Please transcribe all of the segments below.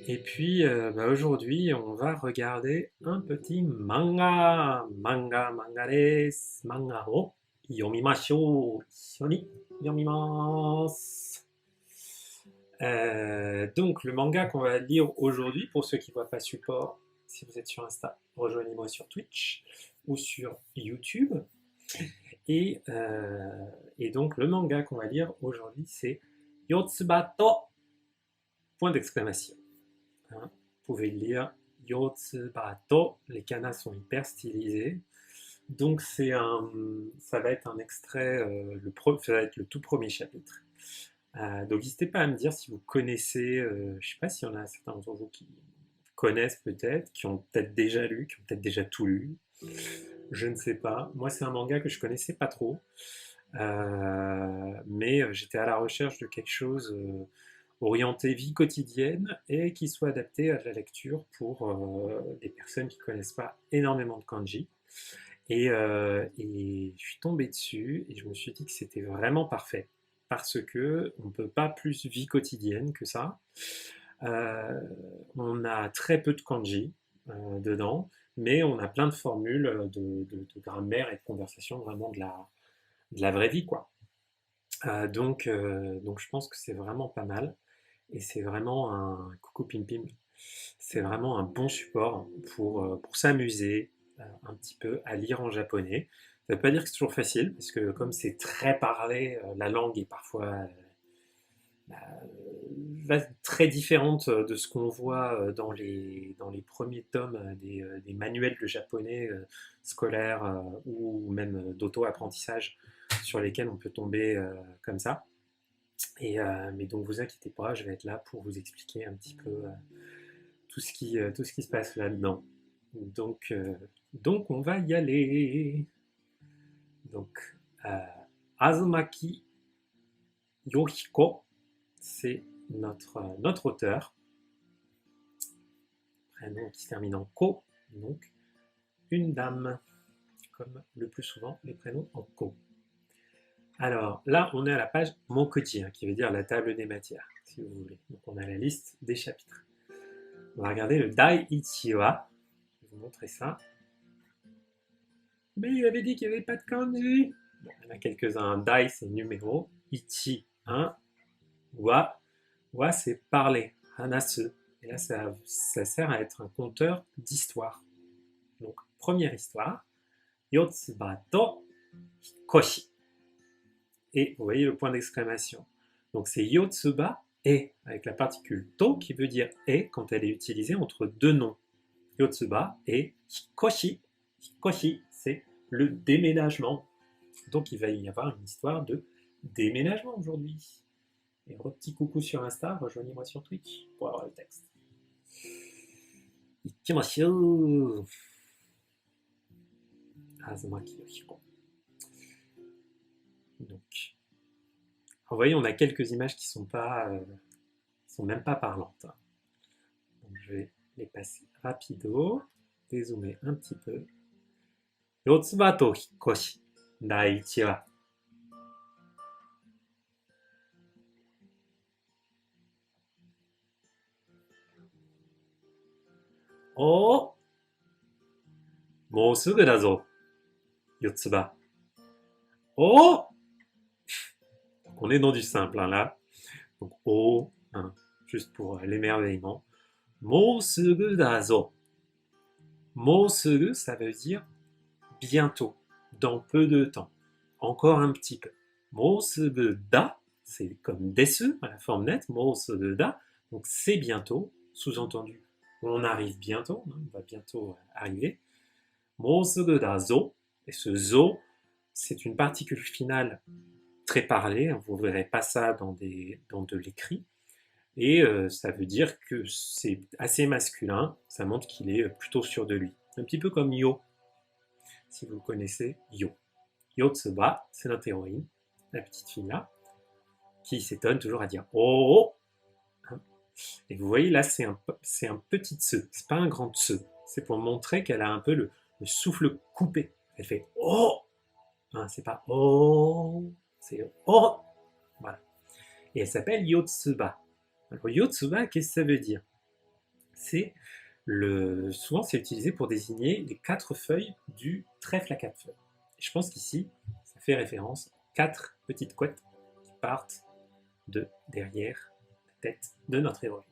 Et puis aujourd'hui, on va regarder un petit manga. Manga desu. Manga o yomimashou. Ishou ni yomimasu. Donc le manga qu'on va lire aujourd'hui, pour ceux qui ne voient pas support, si vous êtes sur Insta, rejoignez-moi sur Twitch ou sur YouTube. Et, euh, et donc le manga qu'on va lire aujourd'hui, c'est Yotsubato, point d'exclamation. Hein. Vous pouvez le lire Yotsubato, les kanas sont hyper stylisés. Donc ça va être un extrait, ça va être le tout premier chapitre. Donc n'hésitez pas à me dire si vous connaissez, je ne sais pas s'il y en a certains d'entre vous qui connaissent peut-être, qui ont peut-être déjà lu, qui ont peut-être déjà tout lu. Je ne sais pas. Moi, c'est un manga que je connaissais pas trop, mais j'étais à la recherche de quelque chose orienté vie quotidienne et qui soit adapté à la lecture pour des personnes qui connaissent pas énormément de kanji. Et je suis tombé dessus et je me suis dit que c'était vraiment parfait parce que on peut pas plus vie quotidienne que ça. Euh, on a très peu de kanji dedans, mais on a plein de formules de grammaire et de conversation, vraiment de la vraie vie, quoi. Donc je pense que c'est vraiment pas mal et c'est vraiment un coucou pim pim. C'est vraiment un bon support pour s'amuser un petit peu à lire en japonais. Ça ne veut pas dire que c'est toujours facile, parce que comme c'est très parlé, la langue est parfois très différente de ce qu'on voit dans les premiers tomes des manuels de japonais scolaires ou même d'auto-apprentissage sur lesquels on peut tomber comme ça. Mais donc vous inquiétez pas, je vais être là pour vous expliquer un petit peu tout ce qui se passe là-dedans. Donc, euh, donc on va y aller. Donc, euh, Azumaki Yohiko, c'est notre auteur, prénom qui se termine en ko, donc une dame, comme le plus souvent les prénoms en ko. Alors là, on est à la page Mokuji, hein, qui veut dire la table des matières, si vous voulez. Donc on a la liste des chapitres. On va regarder le Dai Ichiwa. Je vais vous montrer ça. Mais il avait dit qu'il n'y avait pas de kanji. Bon, il y en a quelques-uns. Dai, c'est numéro. Ichi, 1. Wa c'est parler. Hanasu. Et là, ça sert à être un conteur d'histoire. Donc, première histoire. Yotsuba to Hikoshi. Et vous voyez le point d'exclamation. Donc, c'est Yotsuba et, avec la particule to qui veut dire et quand elle est utilisée entre deux noms. Yotsuba et Hikoshi. Hikoshi, c'est le déménagement. Donc il va y avoir une histoire de déménagement aujourd'hui. Et un petit coucou sur Insta, rejoignez-moi sur Twitch pour avoir le texte. Ikimashou. Azumaki Yoshiko. Donc, vous voyez, on a quelques images qui sont même pas parlantes. Donc, je vais les passer rapido, dézoomer un petit peu. Yotsuba to Hikoshi. Daiichi waおもうすぐだぞ、四つ葉。おOn est dans du simple, hein, là. Donc, hein, juste pour l'émerveillement. Mosugu dazo. Mosugu, ça veut dire bientôt, dans peu de temps, encore un petit peu. Mosugu da, c'est comme desu, à la forme nette. Mosugu da, donc c'est bientôt, sous-entendu, on arrive bientôt, hein, on va bientôt arriver. Mosugu dazo, et ce zo, c'est une particule finale très parlée, hein, vous ne verrez pas ça dans de l'écrit, et ça veut dire que c'est assez masculin, ça montre qu'il est plutôt sûr de lui. Un petit peu comme Yo, si vous le connaissez, Yo. Yotsuba, c'est notre héroïne, la petite fille là, qui s'étonne toujours à dire Oh oh hein. Et vous voyez là, c'est un petit tse, c'est pas un grand tse, c'est pour montrer qu'elle a un peu le souffle coupé. Elle fait Oh hein, c'est pas Oh, c'est Oh voilà. Et elle s'appelle Yotsuba. Alors Yotsuba, qu'est-ce que ça veut dire? souvent c'est utilisé pour désigner les 4 feuilles du trèfle à 4 feuilles. Et je pense qu'ici, ça fait référence aux 4 petites couettes qui partent de derrière la tête de notre héroïne.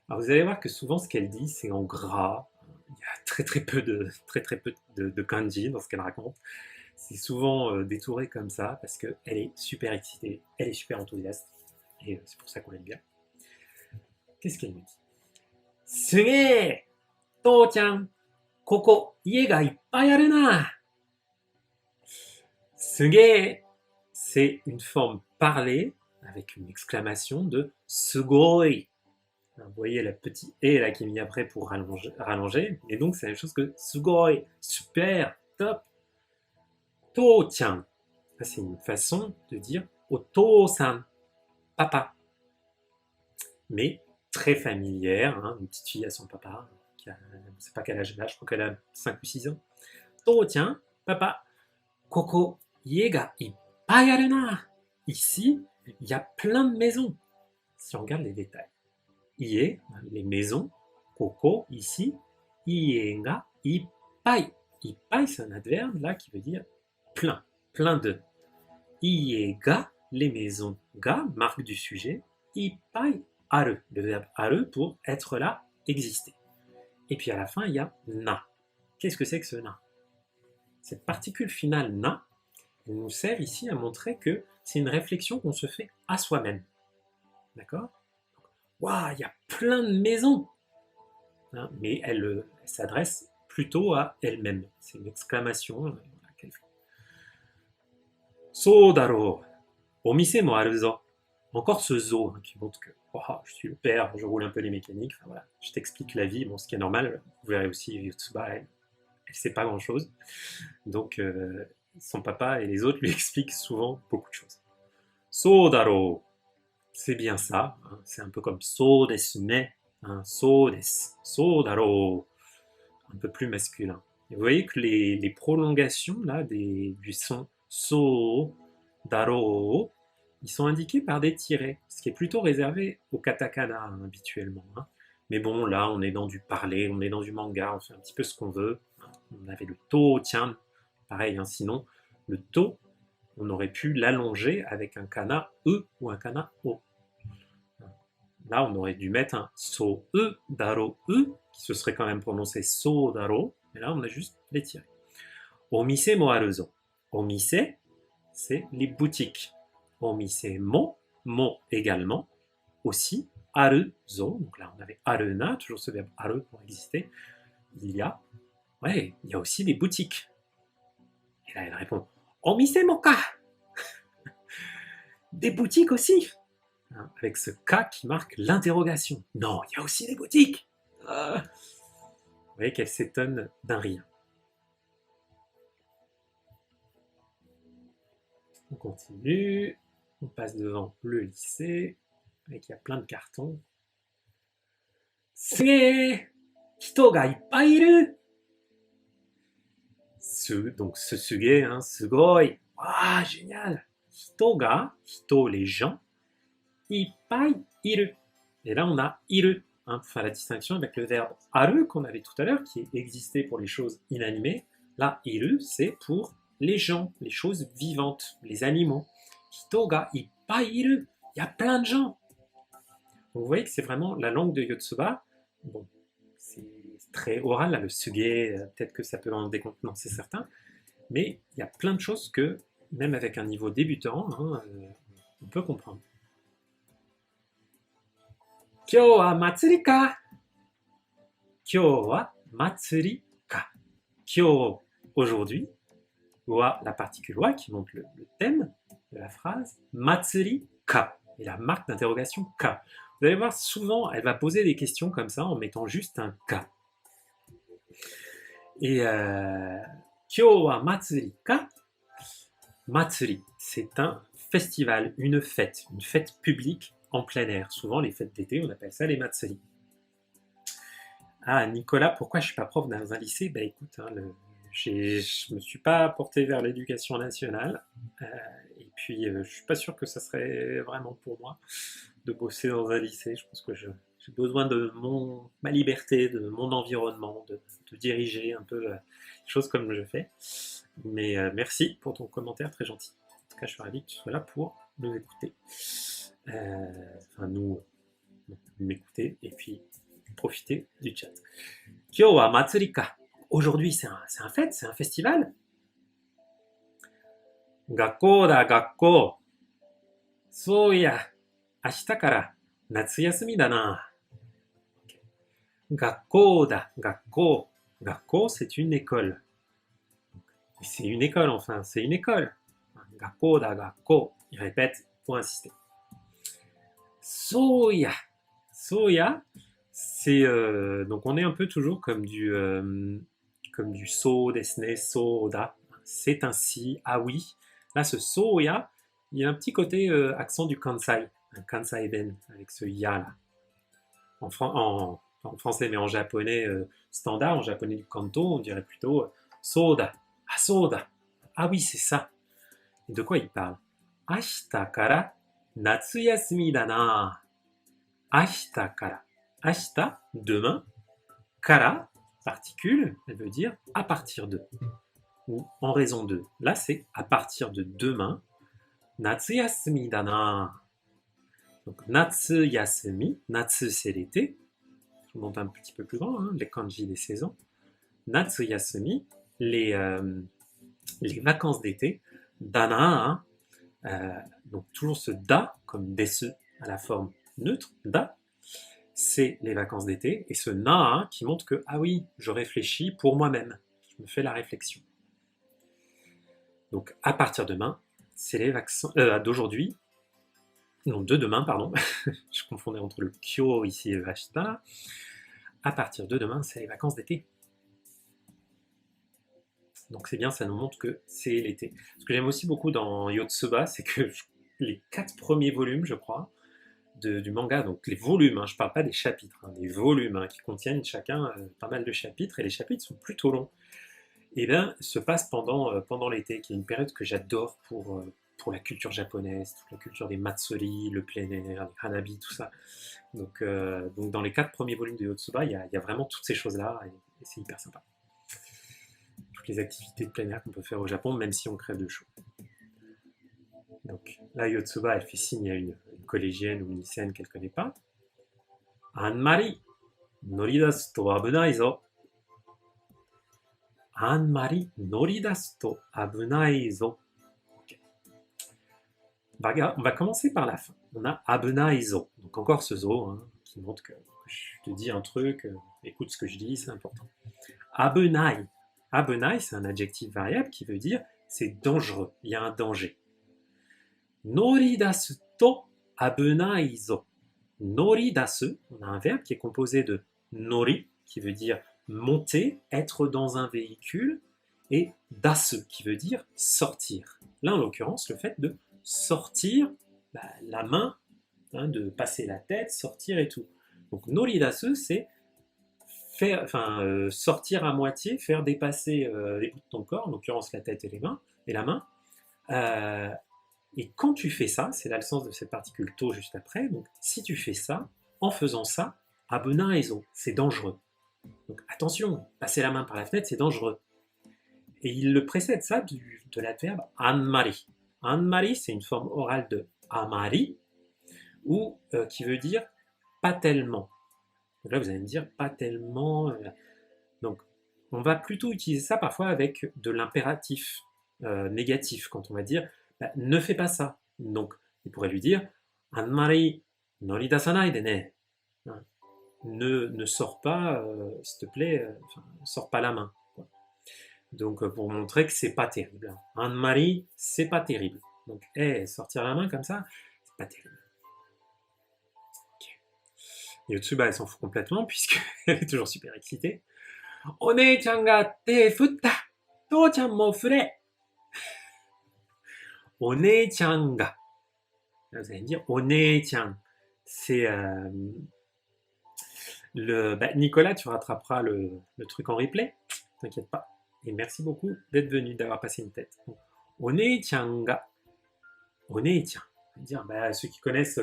Alors vous allez voir que souvent ce qu'elle dit, c'est en gras. Il y a très peu de kanji dans ce qu'elle raconte. C'est souvent détouré comme ça parce qu'elle est super excitée, elle est super enthousiaste. Et c'est pour ça qu'on l'aime bien. Qu'est-ce qu'elle nous dit? Suge! To-chan! Koko, ie ga ippai aru na! Suge, c'est une forme parlée avec une exclamation de sugoi. Vous voyez la petite et là qui est mis après pour rallonger. Et donc c'est la même chose que sugoi, super, top. To-chan, c'est une façon de dire oto-san, papa. Mais très familière, hein, une petite fille à son papa, qui a, je ne sais pas quel âge elle a, je crois qu'elle a 5 ou 6 ans. To-chan, papa, koko, ie ga ippai aru na. Ici, il y a plein de maisons. Si on regarde les détails. Ie, les maisons, koko, ici, ie ga ippai. Ippai, c'est un adverbe là qui veut dire plein, plein de. Ie ga, les maisons, ga, marque du sujet, ippai, aru, le verbe aru pour être là, exister. Et puis à la fin, il y a na. Qu'est-ce que c'est que ce na? Cette particule finale na, elle nous sert ici à montrer que c'est une réflexion qu'on se fait à soi-même. D'accord? Waouh, il y a plein de maisons, hein, mais elle s'adresse plutôt à elle-même. C'est une exclamation qu'elle fait. So daro, omise mo aru zo. Encore ce zo hein, qui montre que oh, je suis le père, je roule un peu les mécaniques. Enfin, voilà, je t'explique la vie, bon, ce qui est normal. Vous verrez aussi Yotsuba, elle sait pas grand-chose. Donc son papa et les autres lui expliquent souvent beaucoup de choses. So daro, c'est bien ça. Hein, c'est un peu comme so desu ne. Hein, so desu, so daro, un peu plus masculin. Et vous voyez que les prolongations là, du son so, daro, ils sont indiqués par des tirets, ce qui est plutôt réservé au katakana hein, habituellement. Hein. Mais bon, là, on est dans du parler, on est dans du manga, on fait un petit peu ce qu'on veut. On avait le to, tiens, pareil, hein, sinon, le to, on aurait pu l'allonger avec un kana e ou un kana o. Là, on aurait dû mettre un so e daro e, qui se serait quand même prononcé so daro, mais là, on a juste les tirés. Omise mo aru zo. Omise, c'est les boutiques. Omise mo, mo également, aussi, aru zo. Donc là, on avait aruna, toujours ce verbe aru pour exister. Il y a aussi des boutiques. Et là, elle répond Omise mo ka. Des boutiques aussi. Hein, avec ce K qui marque l'interrogation. Non, il y a aussi des boutiques. Vous voyez qu'elle s'étonne d'un rien. On continue. On passe devant le lycée. Avec il y a plein de cartons. Suge! Hito ga ippai iru! Donc ce suge, hein, sugoi. Ah, génial! Hito ga, hito les gens. Ippai iru. Et là, on a iru, hein, pour faire la distinction avec le verbe aru qu'on avait tout à l'heure, qui existait pour les choses inanimées. Là, iru, c'est pour les gens, les choses vivantes, les animaux. Hito ga ippai iru. Il y a plein de gens. Donc vous voyez que c'est vraiment la langue de Yotsuba. Bon, c'est très oral, là, le suge, peut-être que ça peut en décontenancer certains, mais il y a plein de choses que, même avec un niveau débutant, hein, on peut comprendre. Kyou wa matsuri ka? Kyou wa matsuri ka? Kyou, aujourd'hui, wa, la particule wa qui montre le thème de la phrase, matsuri ka, et la marque d'interrogation ka. Vous allez voir, souvent, elle va poser des questions comme ça en mettant juste un ka. Et Kyou wa matsuri ka? Matsuri, c'est un festival, une fête publique en plein air. Souvent, les fêtes d'été, on appelle ça les matsuri. Ah, Nicolas, pourquoi je ne suis pas prof dans un lycée? Bah écoute, hein, je ne me suis pas porté vers l'éducation nationale. Et puis, je ne suis pas sûr que ça serait vraiment pour moi de bosser dans un lycée. Je pense que J'ai besoin de ma liberté, de mon environnement, de diriger un peu les choses comme je fais. Mais merci pour ton commentaire, très gentil. En tout cas, je suis ravi que tu sois là pour nous écouter. Enfin, m'écouter et puis profiter du chat. Kyo wa matsuri ka. Aujourd'hui, c'est un fête, c'est un festival. Gakko da gakko. So ya, ashita kara natsuyasumi da na. Gakko da gakko. Gakko, c'est une école. C'est une école, enfin, c'est une école. Gakko da gakko. Il répète pour insister. Soya. Soya, c'est donc on est un peu toujours comme du so, desne, soda. C'est ainsi, ah oui. Là, ce soya, il y a un petit côté accent du Kansai, un Kansai ben avec ce ya là. En français, mais en japonais standard, en japonais du Kanto, on dirait plutôt soda. Ah, soda. Ah oui, c'est ça. Et de quoi il parle? Ashita kara natsuyasumi da na. Ashita kara. Ashita, demain. Kara, particule, elle veut dire à partir de. Ou en raison de. Là, c'est à partir de demain. Natsuyasumi da na. Donc, natsuyasumi. Natsu, c'est l'été. Je monte un petit peu plus grand, hein, les kanji des saisons. Natsuyasumi, les vacances d'été. Dana, hein, donc toujours ce da, comme desu, à la forme neutre, da, c'est les vacances d'été. Et ce na, hein, qui montre que, ah oui, je réfléchis pour moi-même. Je me fais la réflexion. Donc, à partir de demain, c'est les vacances d'aujourd'hui. Non, de demain, pardon. Je confondais entre le kyo ici et le ashita. À partir de demain, c'est les vacances d'été. Donc c'est bien, ça nous montre que c'est l'été. Ce que j'aime aussi beaucoup dans Yotsuba, c'est que les 4 premiers volumes, je crois, du manga, donc les volumes, hein, je ne parle pas des chapitres, hein, des volumes hein, qui contiennent chacun pas mal de chapitres, et les chapitres sont plutôt longs, et bien se passent pendant l'été, qui est une période que j'adore pour la culture japonaise, toute la culture des matsuri, le plein air, les hanabi, tout ça. Donc dans les 4 premiers volumes de Yotsuba, il y a vraiment toutes ces choses-là, et c'est hyper sympa. Les activités de plein air qu'on peut faire au Japon, même si on crève de chaud. Donc là, Yotsuba, elle fait signe à une collégienne ou une lycéenne qu'elle ne connaît pas. Anmari, noridasu to abunai zo. Anmari, noridasu to abunai zo. Okay. On va commencer par la fin. On a abunai zo. Donc encore ce zo, hein, qui montre que je te dis un truc, écoute ce que je dis, c'est important. Abunai. Abunai, c'est un adjectif variable qui veut dire c'est dangereux, il y a un danger. Noridasu to abunai zo. Noridasu, on a un verbe qui est composé de nori, qui veut dire monter, être dans un véhicule, et dasu, qui veut dire sortir. Là, en l'occurrence, le fait de sortir la main, hein, de passer la tête, sortir et tout. Donc noridasu, c'est sortir à moitié, faire dépasser les bouts de ton corps, en l'occurrence la tête et la main. Et quand tu fais ça, c'est là le sens de cette particule to juste après, donc si tu fais ça, en faisant ça, abuna ezo, c'est dangereux. Donc attention, passer la main par la fenêtre, c'est dangereux. Et il le précède ça de l'adverbe anmari. Anmari, c'est une forme orale de amari, ou qui veut dire pas tellement. Donc là, vous allez me dire, pas tellement. Donc, on va plutôt utiliser ça parfois avec de l'impératif négatif, quand on va dire, ne fais pas ça. Donc, il pourrait lui dire, Anmari noridasanai de ne. Ne sors pas, s'il te plaît, sors pas la main. Quoi. Donc, pour montrer que c'est pas terrible. Anmari, c'est pas terrible. Donc, sortir la main comme ça, c'est pas terrible. Yotsuba, elle s'en fout complètement puisqu'elle est toujours super excitée. One-chan ga te futta, to-chan mo fure. One-chan ga. Là, vous allez me dire, one-chan. C'est Nicolas, tu rattraperas le truc en replay. T'inquiète pas. Et merci beaucoup d'être venu, d'avoir passé une tête. One-chan ga. One-chan. Dire, bah, ceux qui connaissent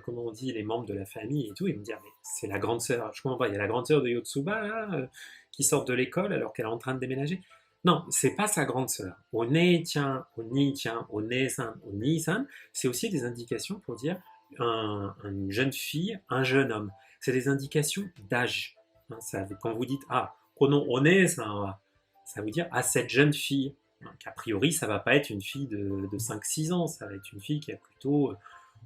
comment on dit les membres de la famille et tout, ils vont me dire, mais c'est la grande sœur. Je comprends pas, il y a la grande sœur de Yotsuba là, qui sort de l'école alors qu'elle est en train de déménager. Non, c'est pas sa grande sœur. One-chan, oni-chan, one-san, oni-san, c'est aussi des indications pour dire une jeune fille, un jeune homme. C'est des indications d'âge. Hein, quand vous dites, ah, kono one-san, ça veut dire, ah, cette jeune fille. Donc, a priori, ça va pas être une fille de 5-6 ans, ça va être une fille qui a plutôt,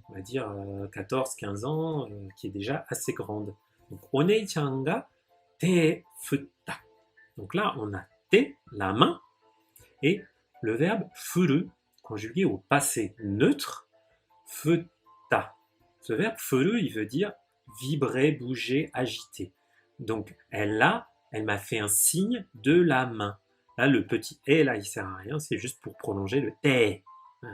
on va dire, 14-15 ans, qui est déjà assez grande. Donc, onei-chan ga te futta. Donc là, on a te, la main, et le verbe furu, conjugué au passé neutre, futta. Ce verbe furu, il veut dire vibrer, bouger, agiter. Donc, elle m'a fait un signe de la main. Là, le petit « et », là, il sert à rien, c'est juste pour prolonger le « te ». Vous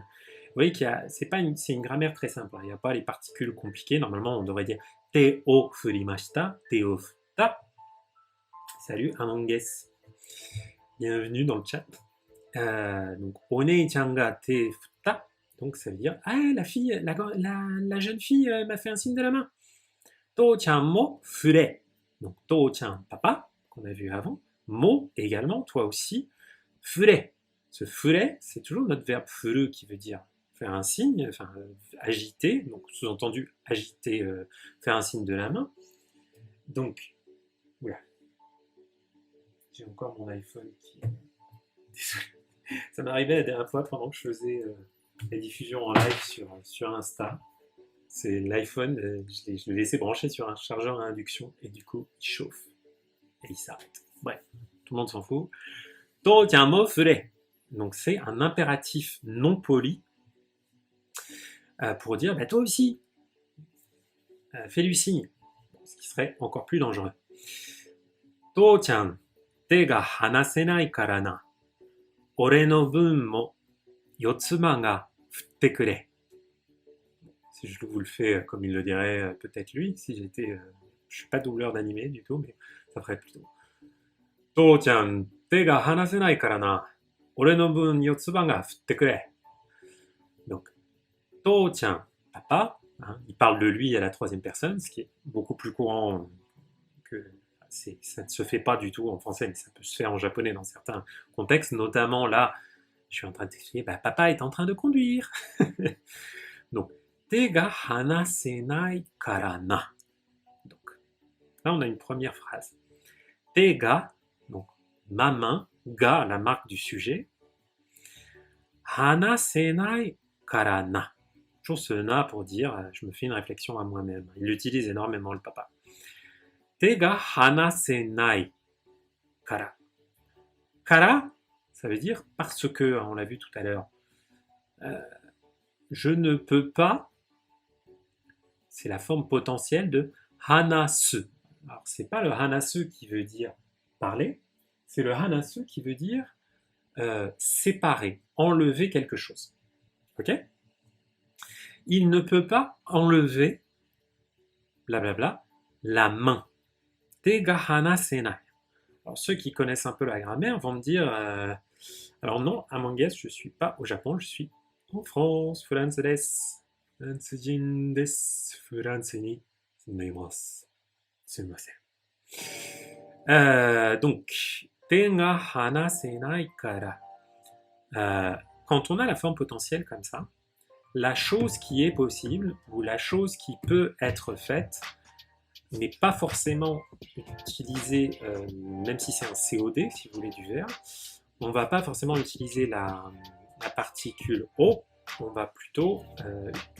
voyez c'est une grammaire très simple, il n'y a pas les particules compliquées. Normalement, on devrait dire « te o furimashita »,« te o futta ». Salut, Amanges. Bienvenue dans le chat. Donc, « onei-chan ga te futta ». Donc, ça veut dire « Ah, la fille, la jeune fille m'a fait un signe de la main ». « To-chan mo fure ». Donc, « to-chan », papa, qu'on a vu avant. Mo également, toi aussi, fure. Ce fure, c'est toujours notre verbe furu qui veut dire faire un signe, enfin agiter, donc sous-entendu agiter, faire un signe de la main. Donc, oula, j'ai encore mon iPhone qui. Désolé. Ça m'arrivait la dernière fois pendant que je faisais la diffusion en live sur Insta. C'est l'iPhone, je l'ai laissé brancher sur un chargeur à induction et du coup, il chauffe et il s'arrête. Bref, tout le monde s'en fout. To tient un mot fure. Donc c'est un impératif non poli pour dire bah, toi aussi, fais-lui signe, ce qui serait encore plus dangereux. To-chan, te ga hanasenai kara na. Ore no bun mo yotsuma ga futte kure. Si je vous le fais comme il le dirait peut-être lui, si j'étais. Je suis pas doubleur d'animé du tout, mais ça ferait plutôt. To-chan, te ga hanasenai kara na. Ore no bun yotsuma ga futte kure. Donc, To-chan, papa, hein, il parle de lui à la troisième personne, ce qui est beaucoup plus courant que. Ça ne se fait pas du tout en français, mais ça peut se faire en japonais dans certains contextes, notamment là, je suis en train de t'expliquer, bah, papa est en train de conduire. Donc, te ga hanasenai kara na. Donc, là, on a une première phrase. Te ga, donc ma main, ga, la marque du sujet, hanasenai kara na. Toujours ce na pour dire je me fais une réflexion à moi-même. Il l'utilise énormément, le papa. Te ga hanasenai kara. Kara, ça veut dire parce que, on l'a vu tout à l'heure. Je ne peux pas, c'est la forme potentielle de hanasu. Alors, c'est pas le hanasu qui veut dire parler, c'est le hanasu qui veut dire séparer, enlever quelque chose. Ok? Il ne peut pas enlever, blablabla, la main. Te ga hanasenai. Alors, ceux qui connaissent un peu la grammaire vont me dire alors non, à Manguès, je ne suis pas au Japon, je suis en France. France desu. Fransujin desu. France ni sumimasu. Sumimasen. Donc, te ga hanasenai kara. Quand on a la forme potentielle comme ça, la chose qui est possible ou la chose qui peut être faite n'est pas forcément utilisée, même si c'est un COD, si vous voulez, du verbe, on ne va pas forcément utiliser la particule O, on va plutôt,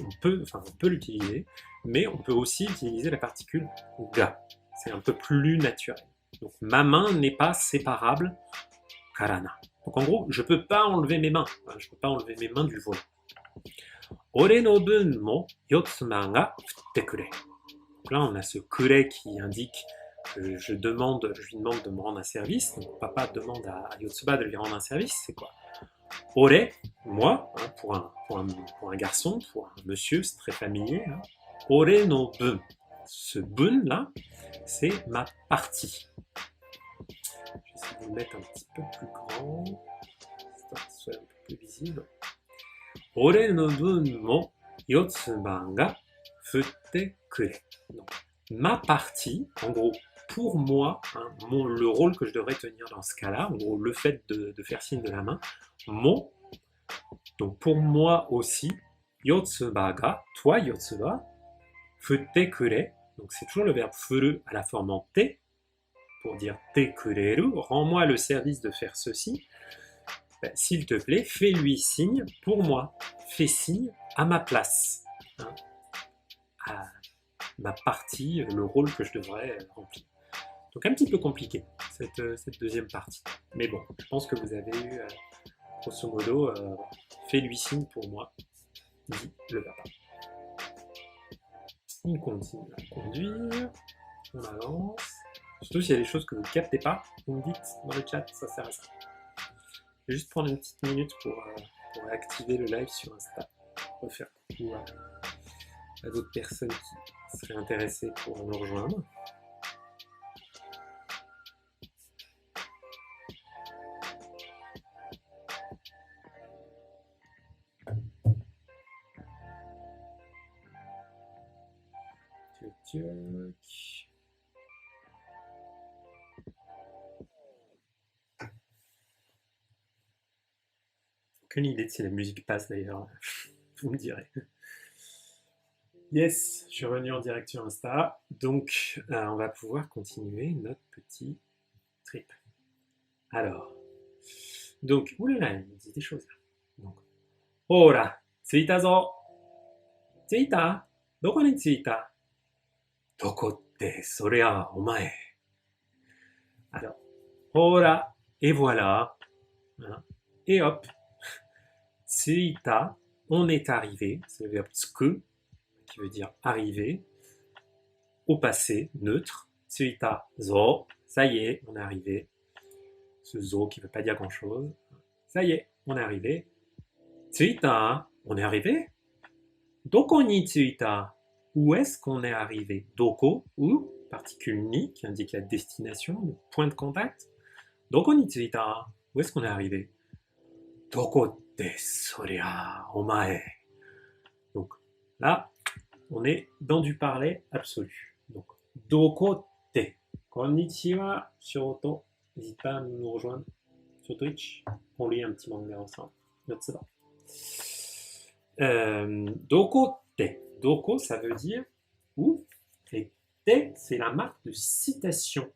on peut l'utiliser, mais on peut aussi utiliser la particule ga. C'est un peu plus naturel. Donc ma main n'est pas séparable, karana. Donc en gros, je ne peux pas enlever mes mains, je ne peux pas enlever mes mains du volant. Ore no bun mo yotsuma ga futte kure. Donc là, on a ce kure qui indique que je lui demande de me rendre un service. Donc papa demande à Yotsuba de lui rendre un service. C'est quoi? Ore, moi, hein, pour un garçon, pour un monsieur, c'est très familier. Hein. Ore no bun. Ce bun là, c'est ma partie. Je vais essayer de vous le mettre un petit peu plus grand, histoire que ce soit un peu plus visible. Ore no bun mo Yotsuba ga futte kure. Donc, ma partie, en gros, pour moi, hein, le rôle que je devrais tenir dans ce cas-là, en gros, le fait de faire signe de la main, mon, donc pour moi aussi, Yotsuba ga, toi Yotsuba, futte kure, donc c'est toujours le verbe furu à la forme en te, pour dire te kureru, rends-moi le service de faire ceci, ben, s'il te plaît, fais-lui signe pour moi, fais signe à ma place, hein, à ma partie, le rôle que je devrais remplir. Donc un petit peu compliqué, cette deuxième partie. Mais bon, je pense que vous avez eu, grosso modo, fais-lui signe pour moi, dit le papa. Il continue à conduire, on avance. Surtout s'il y a des choses que vous ne captez pas, vous me dites dans le chat, ça sert à ça. Je vais juste prendre une petite minute pour activer le live sur Insta, pour faire coucou à d'autres personnes qui seraient intéressées pour nous rejoindre. Aucune idée de si la musique passe d'ailleurs, vous me direz. Yes, je suis revenu en direct sur Insta, donc on va pouvoir continuer notre petit trip. Alors, donc, oulala, il me dit des choses là. Donc, Hora, tsuita zo. Tsuita? Doko ni tsuita? Doko te sorea omae. Alors, Hora, et voilà. Voilà. Et hop, tsuita, on est arrivé, c'est le verbe tsuku, qui veut dire arriver, au passé, neutre. Tsuita zo, ça y est, on est arrivé. Ce zo qui ne veut pas dire grand-chose. Ça y est, on est arrivé. Tsuita, on est arrivé. Doko ni tsuita, où est-ce qu'on est arrivé? Doko, où, particule ni, qui indique la destination, le point de contact. Doko ni tsuita, où est-ce qu'on est arrivé? Doko te soria omae. Donc là, on est dans du parler absolu. Donc, doko te. Konnichiwa, Shoto. N'hésite pas à nous rejoindre sur Twitch. On lit un petit manga ensemble. Yotsuba. Doko te. Doko, ça veut dire où. Et te, c'est la marque de citation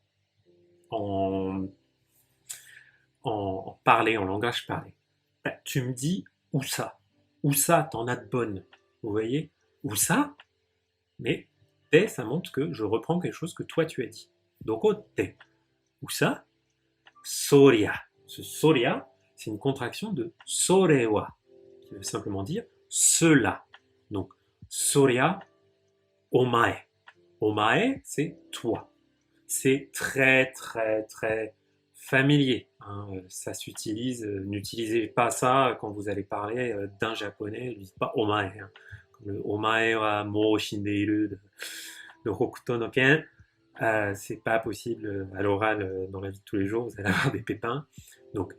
en parler, en langage parlé. Ben, tu me dis où ça? Où ça, t'en as de bonnes. Vous voyez? Où ça? Mais te, ça montre que je reprends quelque chose que toi tu as dit. Doko te. Où ça? Soria. Ce soria, c'est une contraction de sorewa, qui veut simplement dire cela. Donc, soria, omae. Omae, c'est toi. C'est très, très, très familier. Hein. Ça s'utilise, n'utilisez pas ça quand vous allez parler d'un japonais, ne dites pas omae. Hein. Comme le omae wa mou shindeiru de Hokuto no Ken. C'est pas possible à l'oral dans la vie de tous les jours, vous allez avoir des pépins. Donc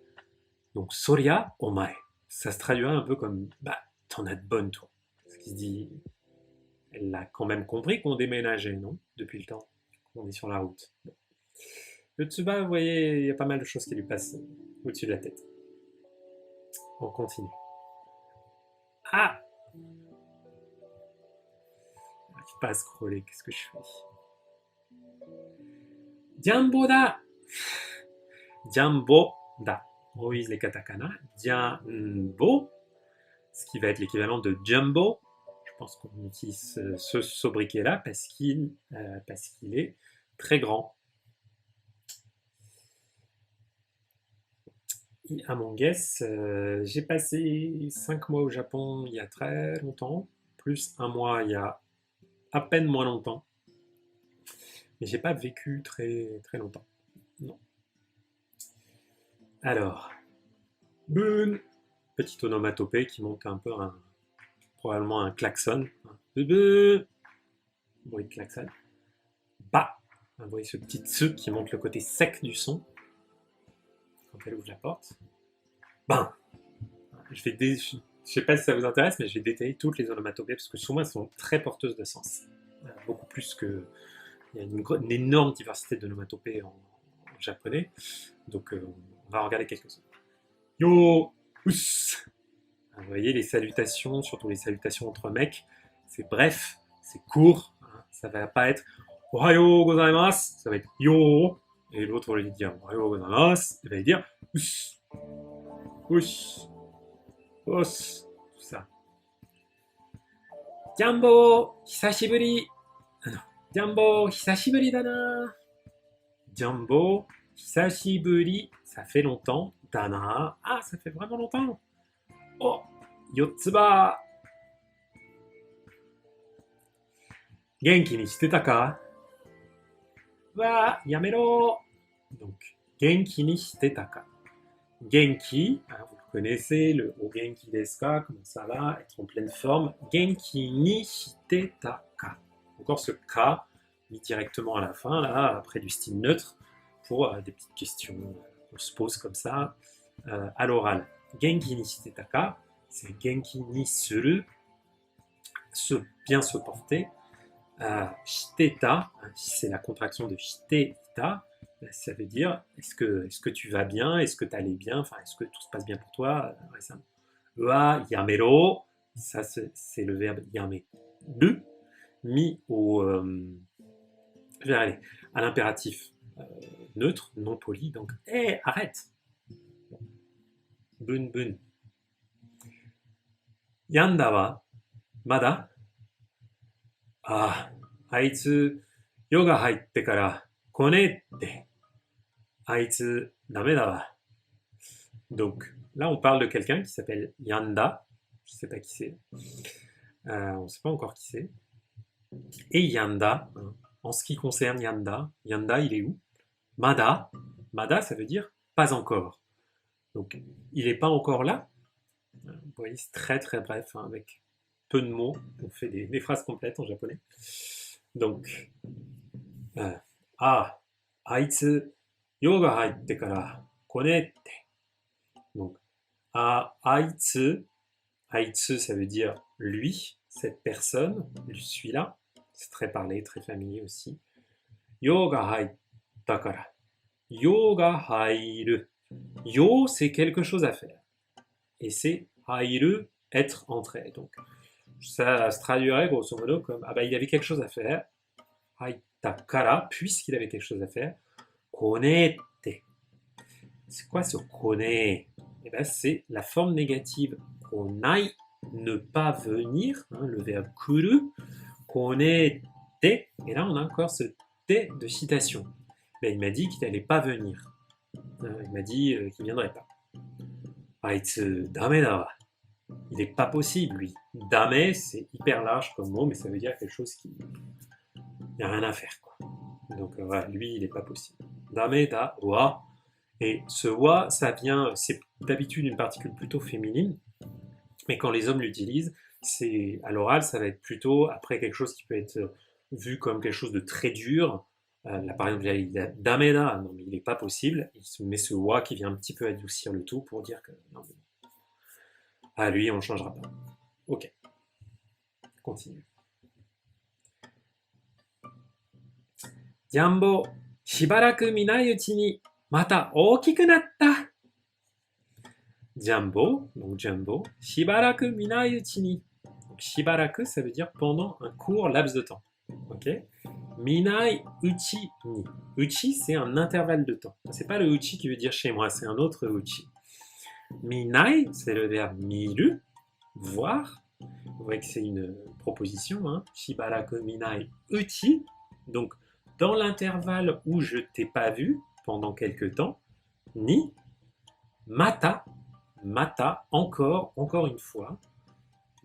soria omae, ça se traduira un peu comme bah t'en as de bonnes toi. Ce qui se dit, elle a quand même compris qu'on déménageait, non? Depuis le temps qu'on est sur la route. Bon. Le Tsuba, vous voyez, il y a pas mal de choses qui lui passent au-dessus de la tête. On continue. Ah! J'arrive pas à scroller, qu'est-ce que je fais? Jambo da! Jambo da. On utilise les katakana. Jambo, ce qui va être l'équivalent de jumbo. Je pense qu'on utilise ce sobriquet-là parce qu'il est très grand. Among Us, j'ai passé 5 mois au Japon il y a très longtemps, plus un mois il y a à peine moins longtemps. Mais j'ai pas vécu très, très longtemps. Non. Alors, boum, petite onomatopée qui monte un peu probablement un klaxon. Bruit de klaxon. Bah, vous voyez ce petit tsu qui montre le côté sec du son quand elle ouvre la porte. Ben, je vais Je sais pas si ça vous intéresse, mais je vais détailler toutes les onomatopées parce que souvent elles sont très porteuses de sens. Beaucoup plus que. Il y a une énorme diversité d'onomatopées en japonais. Donc on va en regarder quelques-uns. Yo, us. Vous voyez les salutations, surtout les salutations entre mecs, c'est bref, c'est court. Hein, ça va pas être Ohayo gozaimasu, ça va être yo. Et l'autre va lui dire Ohayo gozaimasu, il va lui dire us, us, os, tout ça. Jambo, hisashiburi. Ah non, Jambo, hisashiburi dana. Jambo, hisashiburi, ça fait longtemps. Dana, ah, ça fait vraiment longtemps. Oh, Yotsuba, genki ni shite ta ka? Wa, yamero. Donc, genki ni shite ta ka? Genki, hein, vous le connaissez, le o genki desu ka, comment ça va, être en pleine forme. Genki ni shite ta ka. Encore ce ka mis directement à la fin, là, après du style neutre, pour des petites questions qu'on se pose comme ça à l'oral. Genki ni shite ta ka, c'est genki ni suru, bien se porter. Shiteta, c'est la contraction de shiteta, ça veut dire est-ce que tu vas bien, est-ce que tu allais bien, enfin est-ce que tout se passe bien pour toi récemment. Wa yamero, ça c'est le verbe yameru, mis je vais aller à l'impératif neutre, non poli, donc hé, arrête. Bun bun. Yanda wa mada? Ah, あいつ、ヨガ入ってから来ねえって。あいつ、ダメだわ。Donc, là, on parle de quelqu'un qui s'appelle Yanda. Je ne sais pas qui c'est. On ne sait pas encore qui c'est. Et Yanda, hein, en ce qui concerne Yanda, Yanda, il est où? Mada. Mada, ça veut dire pas encore. Donc, il n'est pas encore là. Vous voyez, c'est très très bref, hein, avec peu de mots. On fait des phrases complètes en japonais. Donc, ah, あいつ、用が入ってから来ねえって。Donc,あいつ, あいつ, ça veut dire lui, cette personne, celui-là. C'est très parlé, très familier aussi. 用が入ったから。用が入る。Yo, c'est quelque chose à faire. Et c'est hairu, être entré. Donc, ça se traduirait grosso modo comme ah bah il avait quelque chose à faire. Haitakara, puisqu'il avait quelque chose à faire. Konete. C'est quoi ce kone? Eh ben, c'est la forme négative. Konai, ne pas venir, hein, le verbe kuru. Konete. Et là, on a encore ce te de citation. Ben, il m'a dit qu'il n'allait pas venir. Il m'a dit qu'il ne viendrait pas. Aitsu, dame da wa. Il n'est pas possible, lui. Dame, c'est hyper large comme mot, mais ça veut dire quelque chose qui. Il n'y a rien à faire, quoi. Donc, voilà, lui, il n'est pas possible. Dame da wa. Et ce wa, ça vient, c'est d'habitude une particule plutôt féminine, mais quand les hommes l'utilisent, c'est à l'oral, ça va être plutôt après quelque chose qui peut être vu comme quelque chose de très dur. Là, par exemple, il a dameda, non mais il n'est pas possible. Il se met ce wa qui vient un petit peu adoucir le tout pour dire que non, ah lui, on ne changera pas. Ok, continue. Jambo, shibaraku minai uchi ni mata ookiku natta. Jambo, donc Jambo, shibaraku minai uchi ni. Donc shibaraku, ça veut dire pendant un court laps de temps. Ok. Minai uchi ni. Uchi, c'est un intervalle de temps. C'est pas le uchi qui veut dire chez moi, c'est un autre uchi. Minai, c'est le verbe miru, voir. Vous voyez que c'est une proposition. Hein. Shibaraku minai uchi. Donc, dans l'intervalle où je t'ai pas vu pendant quelque temps, ni mata, mata, encore une fois.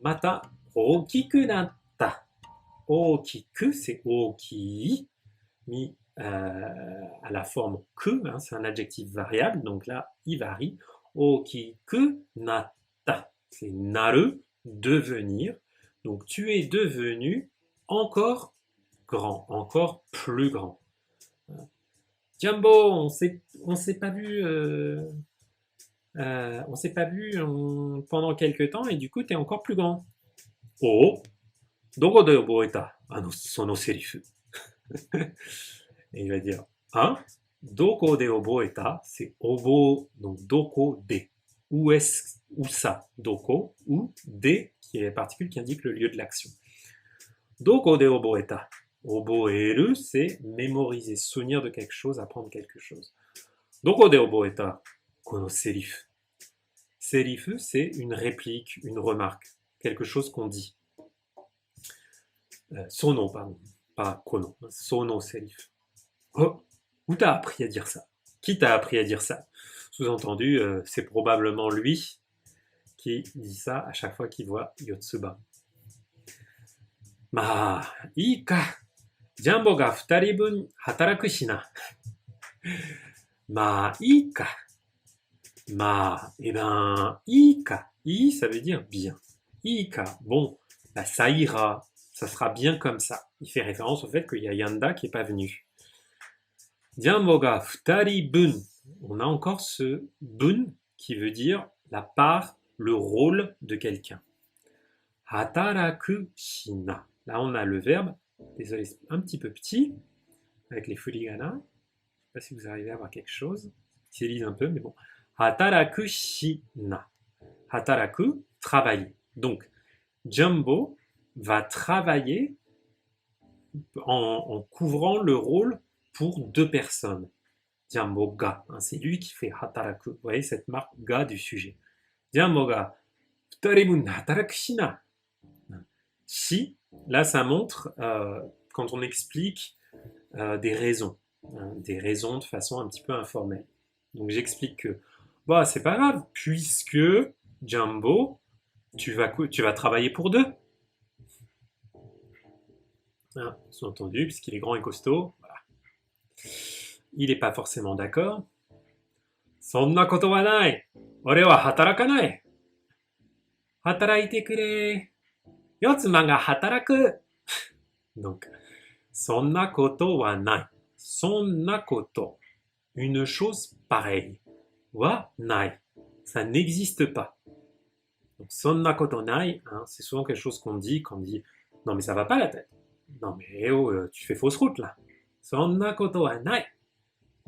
Mata okiku natta. Okiku, c'est oki, mis à la forme que, hein, c'est un adjectif variable, donc là, il varie. Okiku natta, c'est naru, devenir. Donc tu es devenu encore grand, encore plus grand. Jumbo, on s'est pas vu On s'est pas vu pendant quelques temps et du coup, t'es encore plus grand. Oh, doko de oboeta, sono serifu. Et il va dire, hein? Doko de oboeta, c'est obo, donc doko de. Où est-ce, où ça? Doko, ou de, qui est la particule qui indique le lieu de l'action. Doko de oboeta. Oboeru, c'est mémoriser, souvenir de quelque chose, apprendre quelque chose. Doko de oboeta, kono serif. Serifu, c'est une réplique, une remarque, quelque chose qu'on dit. Sono, pardon, pas kono, sono serif. Oh, où t'as appris à dire ça? Qui t'a appris à dire ça? Sous-entendu, c'est probablement lui qui dit ça à chaque fois qu'il voit Yotsuba. Ma, ii ka. Jumbo ga 2人分 hataraku shi na. Ma, ii ka. Ma, eh ben, ii ka. I, ça veut dire bien. Ii ka, bon, bah, ça ira, ça sera bien comme ça. Il fait référence au fait qu'il y a Yanda qui n'est pas venu. Jumbo ga 2人分. On a encore ce bun qui veut dire la part, le rôle de quelqu'un. Hataraku shina. Là, on a le verbe, désolé, c'est un petit peu petit, avec les furigana. Je ne sais pas si vous arrivez à voir quelque chose. J'utilise un peu, mais bon. Hataraku shina. Hataraku, travailler. Donc, Jumbo va travailler en couvrant le rôle pour deux personnes. Jumbo ga, hein, c'est lui qui fait hataraku. Vous voyez cette marque ga du sujet. Jumbo ga 2人分 hataraku shina. Si, là ça montre quand on explique des raisons de façon un petit peu informelle. Donc j'explique que bah c'est pas grave puisque Jumbo, tu vas travailler pour deux. Hein, sous-entendu, puisqu'il est grand et costaud, voilà. Il n'est pas forcément d'accord. Sonna koto wa nai. Ore wa hatarakanai. Hataraite kure. Yotsuma ga hataraku. Donc, sonna koto wa nai. Sonna koto. Une chose pareille. Wa nai. Ça n'existe pas. Donc, sonna koto nai, hein, c'est souvent quelque chose qu'on dit quand on dit non mais ça va pas la tête. Non mais oh, tu fais fausse route là. Sonna koto wa nai.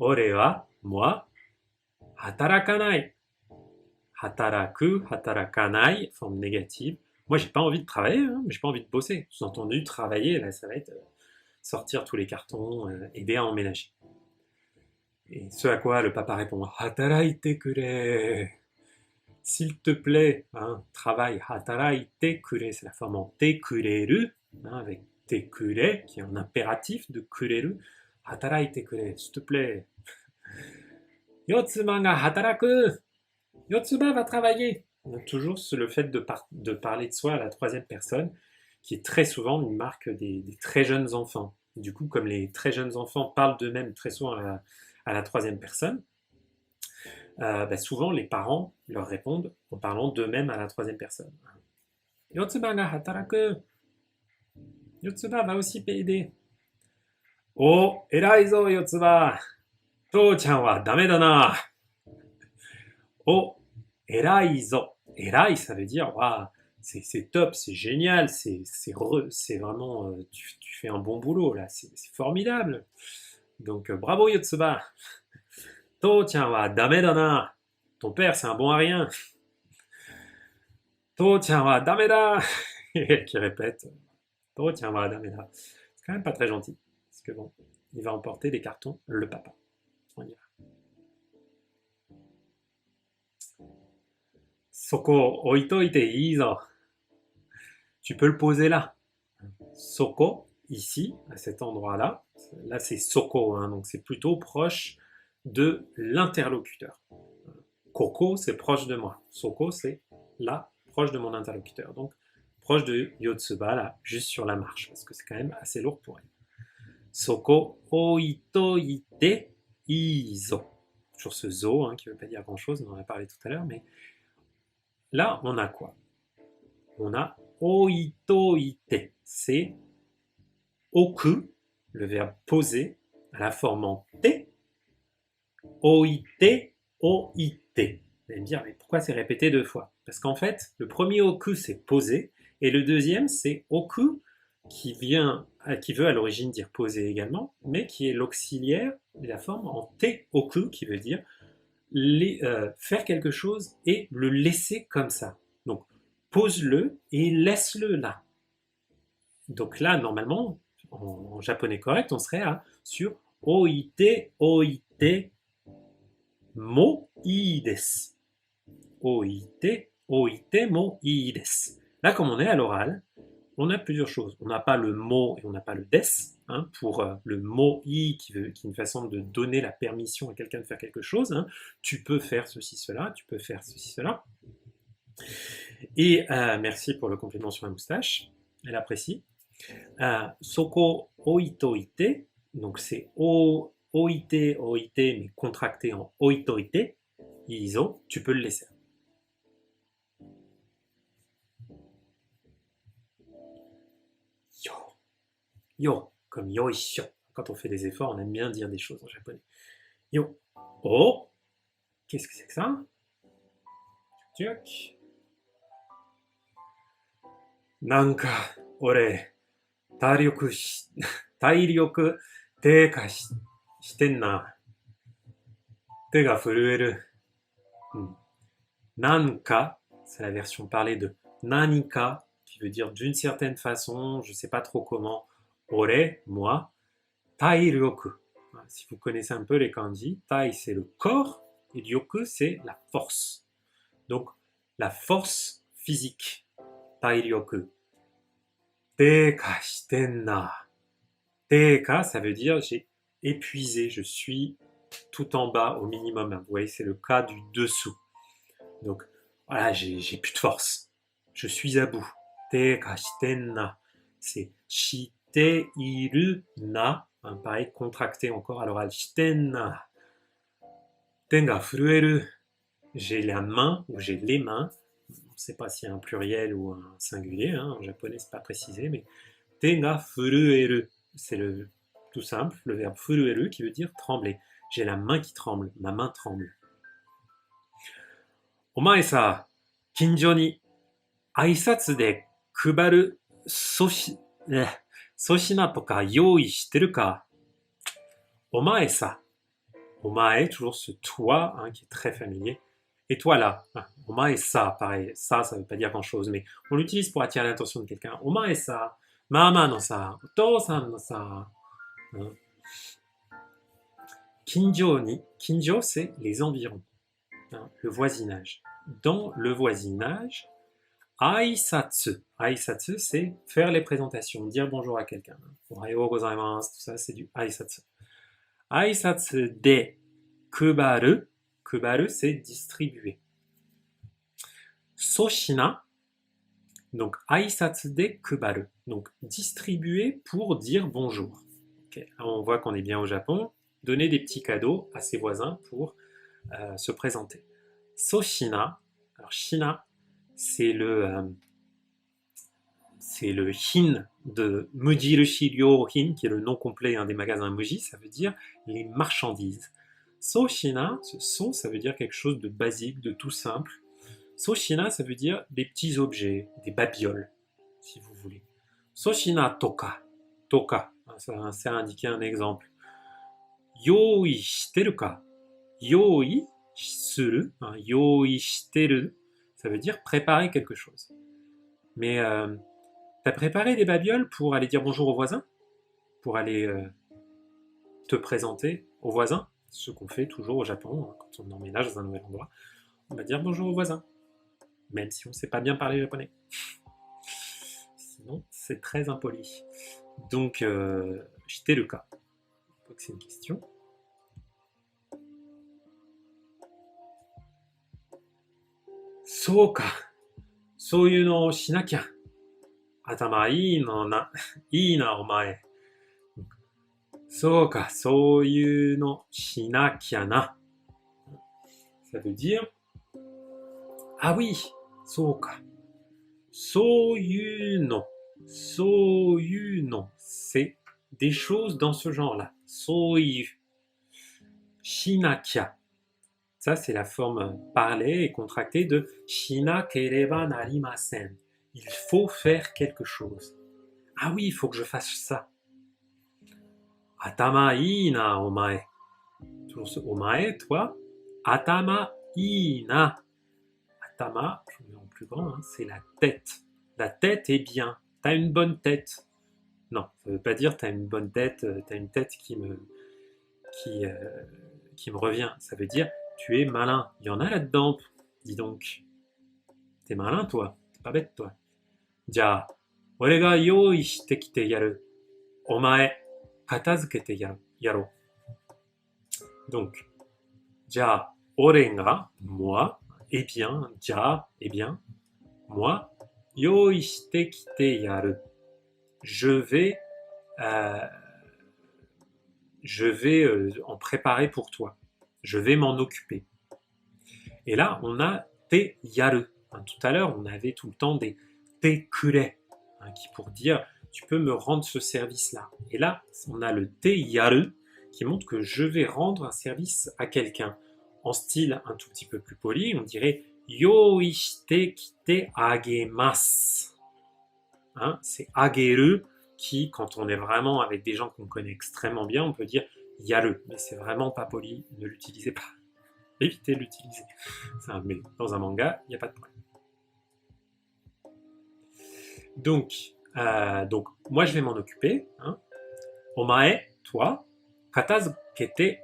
Ore wa, moi, hatarakanai. Hataraku, hatarakanai, forme négative. Moi, j'ai pas envie de travailler, hein, mais j'ai pas envie de bosser. Sous-entendu, travailler, là, ça va être sortir tous les cartons, aider à emménager. Et ce à quoi le papa répond Hataraite kure. S'il te plaît, hein, travaille. Hataraite kure, c'est la forme en te kureru, hein, avec te kure, qui est un impératif de kureru. Hataraite kure, s'il te plaît. Yotsuma ga hataraku. Yotsuba va travailler. Toujours le fait de parler de soi à la troisième personne, qui est très souvent une marque des très jeunes enfants. Du coup, comme les très jeunes enfants parlent d'eux-mêmes très souvent à la troisième personne, bah souvent les parents leur répondent en parlant d'eux-mêmes à la troisième personne. Yotsuba ga hataraku. Yotsuba va aussi aider. Oh, erai zo Yotsuba. To-chan wa dame da na. Oh, erai zo. Erai, ça veut dire, waouh, c'est top, c'est génial, c'est vraiment, tu fais un bon boulot là, c'est formidable. Donc bravo Yotsuba. To-chan wa dame da na. Ton père, c'est un bon à rien. To-chan wa dame da. Qui répète. To-chan wa dame da. C'est quand même pas très gentil. Parce que bon, il va emporter des cartons, le papa. On y va. Soko oitoite ii zo. Tu peux le poser là. Soko, ici, à cet endroit-là. Là, c'est Soko, hein, donc c'est plutôt proche de l'interlocuteur. Koko, c'est proche de moi. Soko, c'est là, proche de mon interlocuteur. Donc, proche de Yotsuba, là, juste sur la marche, parce que c'est quand même assez lourd pour elle. Soko oitoite izo. Toujours ce zo, hein, qui ne veut pas dire grand-chose, on en a parlé tout à l'heure, mais là, on a quoi? On a oitoite. C'est oku, le verbe poser, à la forme en te. Oite, oite. Vous allez me dire, mais pourquoi c'est répété 2 fois? Parce qu'en fait, le premier oku, c'est poser, et le deuxième, c'est oku, qui veut à l'origine dire poser également, mais qui est l'auxiliaire de la forme en te oku, qui veut dire faire quelque chose et le laisser comme ça. Donc, pose-le et laisse-le là. Donc là, normalement, en japonais correct, on serait sur oite, oite, mo ii desu. Oite, oite, mo ii desu. Là, comme on est à l'oral, on a plusieurs choses. On n'a pas le mot et on n'a pas le des, hein, pour le mot i qui est une façon de donner la permission à quelqu'un de faire quelque chose. Hein. Tu peux faire ceci, cela, tu peux faire ceci, cela. Et merci pour le compliment sur la moustache, elle apprécie. Soko oitoite, donc c'est oite, oite, mais contracté en oitoite. Iso, tu peux le laisser. Yo, yo, comme yoisho. Quand on fait des efforts, on aime bien dire des choses en japonais. Yo, oh, qu'est-ce que c'est que ça? Tchouk. Nanka, ore, 体力低下してんな。手が震える。Nanka, c'est la version parlée de nanika, qui veut dire d'une certaine façon, je ne sais pas trop comment. Ore, moi. Tairyoku. Si vous connaissez un peu les kanji, tai c'est le corps et ryoku c'est la force. Donc la force physique. Tairyoku. Teika shiten na. Teika, ça veut dire j'ai épuisé, je suis tout en bas au minimum. Vous voyez, c'est le cas du dessous. Donc voilà, j'ai plus de force. Je suis à bout. Teika shiten na. C'est shite iru na. Pareil, contracté encore à l'oral. Shiten na. Ten ga furueru. J'ai la main ou j'ai les mains. On ne sait pas s'il y a un pluriel ou un singulier. Hein, en japonais, c'est pas précisé, mais ten ga furueru. C'est le tout simple, le verbe furueru qui veut dire trembler. J'ai la main qui tremble, ma main tremble. Omae sa, kinjo ni aisatsu de kubaru soshina toka yoi shiteru ka? Omae sa. Omae, toujours ce toi hein, qui est très familier. Et toi là, omae sa, pareil, ça ne veut pas dire grand chose, mais on l'utilise pour attirer l'attention de quelqu'un. Omae sa, mama no sa, otou-san no sa. Kinjo ni, kinjo c'est les environs, hein, le voisinage. Dans le voisinage, aisatsu, aisatsu c'est faire les présentations, dire bonjour à quelqu'un. Ohayou gozaimasu, tout ça c'est du aisatsu. Aisatsu de kubaru, kubaru c'est distribuer. Soshina, donc aisatsu de kubaru, donc distribuer pour dire bonjour. Okay. On voit qu'on est bien au Japon. Donner des petits cadeaux à ses voisins pour se présenter. Soshina, alors shina, c'est le hin de Mujirushi Ryohin, qui est le nom complet des magasins Muji, ça veut dire les marchandises. Soshina, ce so, ça veut dire quelque chose de basique, de tout simple. Soshina, ça veut dire des petits objets, des babioles, si vous voulez. Soshina toka, toka, ça sert à indiquer un exemple. Yoi shiteru ka, yoi suru, yoi shiteru, ça veut dire préparer quelque chose. Mais t'as préparé des babioles pour aller dire bonjour aux voisins? Pour aller te présenter aux voisins? Ce qu'on fait toujours au Japon, hein, quand on emménage dans un nouvel endroit. On va dire bonjour aux voisins, même si on ne sait pas bien parler japonais. Sinon, c'est très impoli. Donc, j'étais le cas. Je crois que c'est une question. Souka, souyu no shinakia. Atama ii na omae. Souka, souyu no shinakia na. Ça veut dire ah oui, souka. Souyu no. Souyu no. C'est des choses dans ce genre-là. Souyu. Shinakia. Ça, c'est la forme parlée et contractée de shinakereba narimasen. Il faut faire quelque chose. Ah oui, il faut que je fasse ça. Atama ii na, omae. Toujours ce omae, toi. Atama ii na. Atama, je mets en plus grand, hein, c'est la tête. La tête est bien. T'as une bonne tête. Non, ça veut pas dire t'as une bonne tête, t'as une tête qui, euh, qui me revient. Ça veut dire tu es malin. Il y en a là-dedans, dis donc. T'es malin, toi. T'es pas bête, toi. じゃあ、俺が用意してきてやる。お前、片付けてやろう。Donc, じゃあ、俺が、moi, eh bien, じゃあ、eh bien, moi, 用意してきてやる。Euh, je vais en préparer pour toi. Je vais m'en occuper. Et là, on a te yaru. Tout à l'heure, on avait tout le temps des te kure, qui pour dire tu peux me rendre ce service-là. Et là, on a le te yaru qui montre que je vais rendre un service à quelqu'un. En style un tout petit peu plus poli, on dirait yoi shite kite agemasu. C'est ageru qui, quand on est vraiment avec des gens qu'on connaît extrêmement bien, on peut dire yaru. Mais c'est vraiment pas poli, ne l'utilisez pas. Évitez de l'utiliser. Mais dans un manga, il n'y a pas de problème. Donc, moi je vais m'en occuper. Omae, toi, katazukete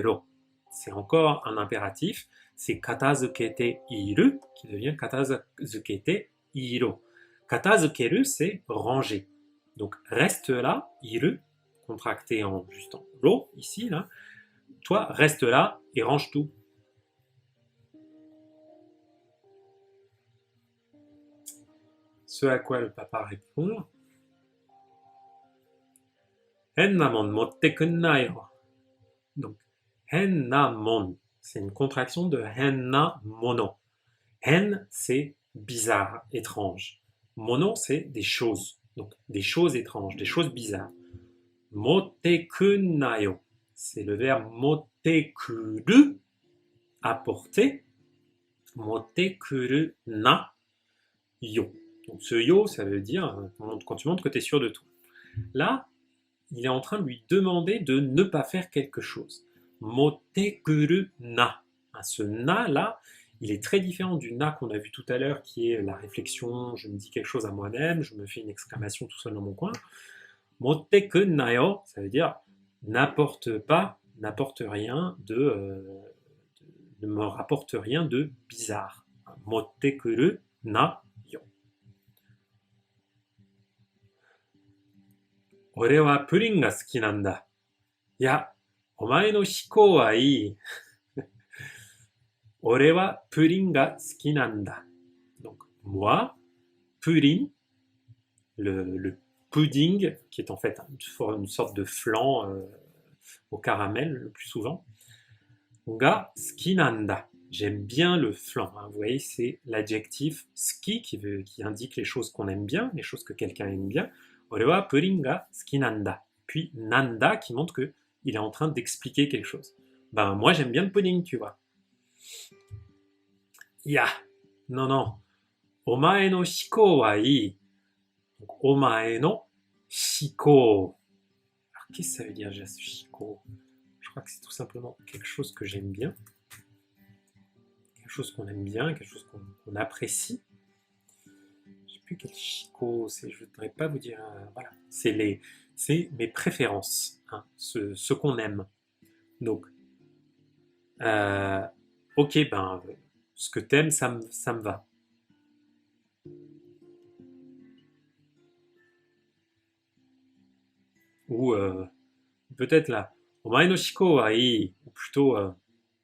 ro. C'est encore un impératif. C'est katazukete iru qui devient katazukete iro. Katazukeru, c'est ranger. Donc reste là, iru, contracté en juste en ro, ici, là. Toi, reste là et range tout. Ce à quoi le papa répond Hennamon motte kunnayo. Donc, hennamon, c'est une contraction de henna mono. Hen, c'est bizarre, étrange. Mono, c'est des choses. Donc, des choses étranges, des choses bizarres. Motte kunnayo, c'est le verbe mottekuru, apporter. Mottekuru na yo. Donc, ce yo, ça veut dire quand tu montres que tu es sûr de tout. Là, il est en train de lui demander de ne pas faire quelque chose. Mottekuru na. Ce na là, il est très différent du na qu'on a vu tout à l'heure, qui est la réflexion, je me dis quelque chose à moi-même, je me fais une exclamation tout seul dans mon coin. Motteku nayo, ça veut dire n'apporte pas, n'apporte rien ne me rapporte rien de bizarre. Mottekuru na yo. 俺はプリンが好きなんだ。いや、お前の思考はいい。俺はプリンが好きなんだ。Donc, moi, pudding, le pudding, qui est en fait une sorte de flan au caramel le plus souvent. Ga skinan J'aime bien le flan. Vous voyez, c'est l'adjectif ski qui indique les choses qu'on aime bien, les choses que quelqu'un aime bien. Orewa pudding ga skinan Puis nanda qui montre que il est en train d'expliquer quelque chose. Ben moi j'aime bien le pudding, tu vois. Ya, non. Omae no shiko wa ii. Donc, omae no shiko. Alors, qu'est-ce que ça veut dire, shiko? Je crois que c'est tout simplement quelque chose que j'aime bien. Quelque chose qu'on aime bien, quelque chose qu'on apprécie. Je sais plus quel shiko c'est, je ne voudrais pas vous dire. Voilà, c'est mes préférences, ce qu'on aime. Donc, ok, ben, ce que t'aimes, ça me va. Ou peut-être là, omae no shiko wa ii, ou plutôt,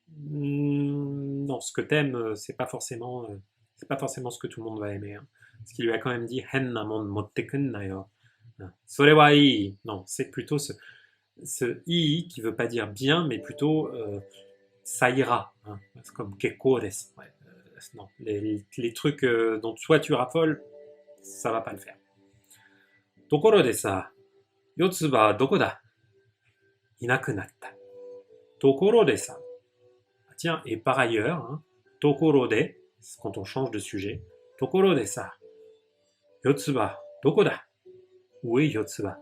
non, ce que t'aimes, c'est pas forcément ce que tout le monde va aimer. Parce qu'il lui a quand même dit henna mon mottekun nayo. Sore wa ii. Non, c'est plutôt ce ii qui veut pas dire bien, mais plutôt ça ira. C'est comme kekko desu. Ouais, non, les trucs dont toi tu raffoles, ça va pas le faire. Tokoro de sa, Yotsuba doko da? Inaku natta. Tokoro de sa. Tiens, et par ailleurs, hein, tokoro de, c'est quand on change de sujet. Tokoro de sa, Yotsuba, doko da? Où est Yotsuba?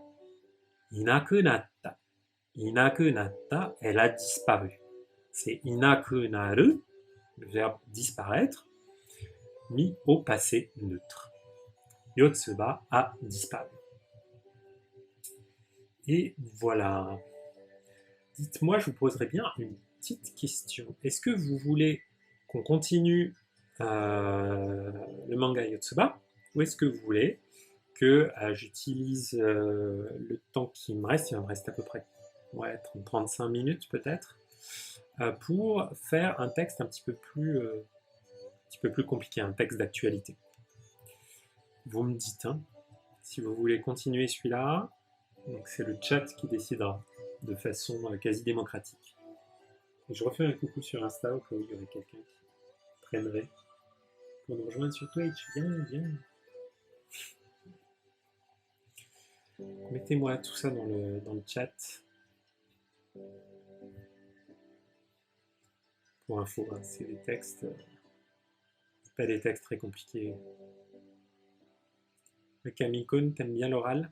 Inaku natta. Inaku natta, elle a disparu. C'est inaku naru, le verbe disparaître, mis au passé neutre. Yotsuba a disparu. Et voilà. Dites-moi, je vous poserai bien une petite question. Est-ce que vous voulez qu'on continue le manga Yotsuba ou est-ce que vous voulez que j'utilise le temps qui me reste, il me reste à peu près 35 minutes peut-être, pour faire un texte un petit peu plus compliqué, un texte d'actualité. Vous me dites, hein, si vous voulez continuer celui-là, donc c'est le chat qui décidera de façon quasi démocratique. Et je refais un coucou sur Insta au cas où il y aurait quelqu'un qui traînerait pour nous rejoindre sur Twitch. Viens. Mettez-moi tout ça dans le chat. Pour info, hein, c'est des textes, c'est pas des textes très compliqués. Le Kamikun, t'aimes bien l'oral?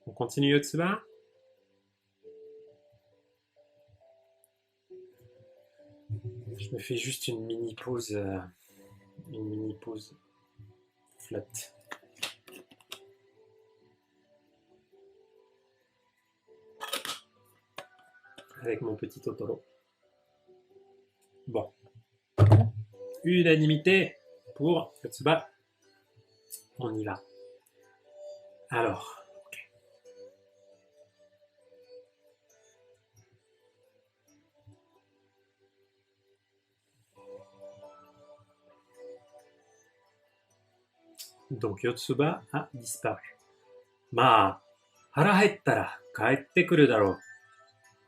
On continue Yotsuba? Je me fais juste une mini pause flotte. Avec mon petit Totoro. Bon. Unanimité pour Yotsuba. On y va. Alors. Okay. Donc Yotsuba a disparu. Ma, hara hetta ra kaette kuru daro.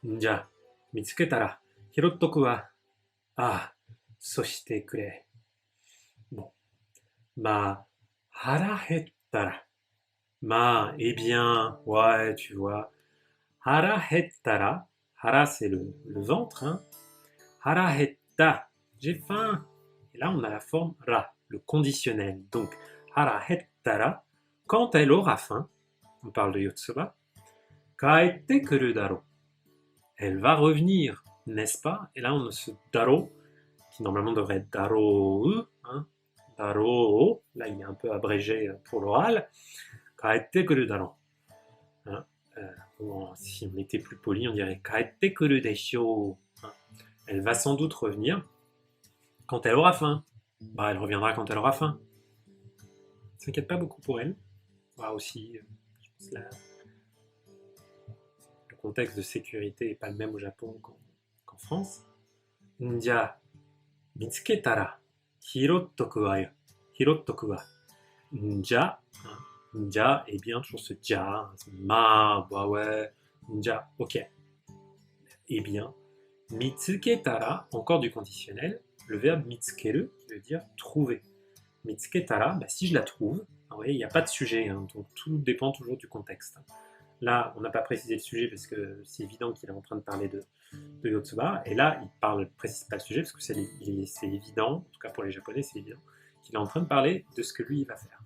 Ja, mitsuketa hirottoku wa. Ah, soshite kure. Bon. Ma, hara hetta. Ma, eh bien, ouais, tu vois. Hara hetta. Hara, c'est le ventre. Hein. Hara hetta. J'ai faim. Et là, on a la forme ra, le conditionnel. Donc, hara hetta. Quand elle aura faim, on parle de Yotsuba, kaete kuru daro. Elle va revenir, n'est-ce pas? Et là, on a ce daro, qui normalement devrait être daro, hein, daro, là il est un peu abrégé pour l'oral, kaete kuru daro. Hein, si on était plus poli, on dirait kaete kuru desho. Hein. Elle va sans doute revenir quand elle aura faim. Bah, elle reviendra quand elle aura faim. Ne s'inquiète pas beaucoup pour elle. Bah, aussi, je pense là, le contexte de sécurité n'est pas le même au Japon qu'en France. Ja, mitsuketara, hirottoku wa yo. Hirottoku wa. Ja, ja, et bien toujours ce ja, ma, bah ouais, ja, ok. Et bien, mitsuketara, encore du conditionnel, le verbe mitsukeru qui veut dire trouver. Mitsuketara, bah, si je la trouve, vous voyez, il n'y a pas de sujet, hein, donc tout dépend toujours du contexte. Là, on n'a pas précisé le sujet parce que c'est évident qu'il est en train de parler de Yotsuba, et là, il précise pas le sujet parce que c'est évident, en tout cas pour les Japonais, c'est évident, qu'il est en train de parler de ce que lui, il va faire.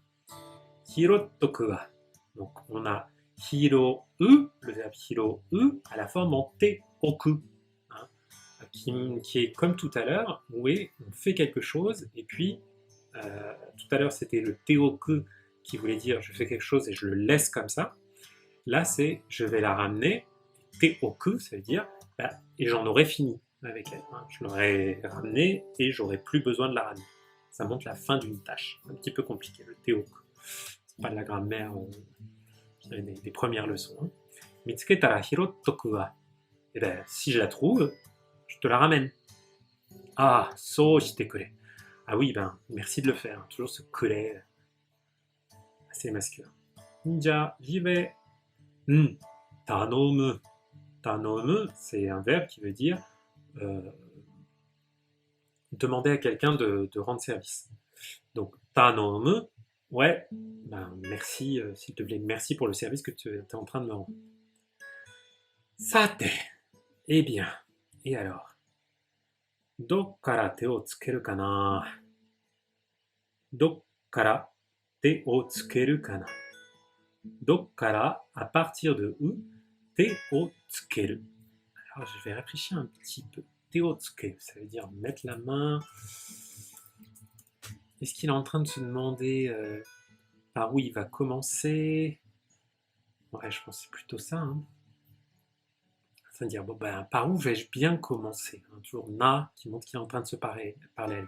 Hirottoku wa. Donc, on a hiro le verbe hiro à la forme en te-oku, hein, qui est comme tout à l'heure, où on fait quelque chose, et puis, tout à l'heure, c'était le te-oku qui voulait dire je fais quelque chose et je le laisse comme ça. Là, c'est je vais la ramener. Te-oku, ça veut dire bah, et j'en aurais fini avec elle. Hein. Je l'aurais ramenée et j'aurais plus besoin de la ramener. Ça montre la fin d'une tâche. Un petit peu compliqué, le te-oku. C'est pas de la grammaire des premières leçons. Hein. Mitsuketara hirottoku wa. Et ben, si je la trouve, je te la ramène. Ah, so shite kure. Ah oui, ben, merci de le faire. Hein. Toujours ce kure assez masculin. Ja, j'y vais. Tanomu. Tanomu, c'est un verbe qui veut dire demander à quelqu'un de rendre service. Donc, tanomu, ouais, ben, merci, s'il te plaît, merci pour le service que tu es en train de me rendre. Sate. Eh bien. Et alors? どっから手をつけるかな？どっから手をつけるかな？どっから à partir de où 手をつける. Alors je vais réfléchir un petit peu. 手をつける, ça veut dire mettre la main. Est-ce qu'il est en train de se demander par où il va commencer? Ouais, je pense que c'est plutôt ça. Hein. Ça veut dire, bon, ben, par où vais-je bien commencer? Toujours na qui montre qu'il est en train de se parler à lui.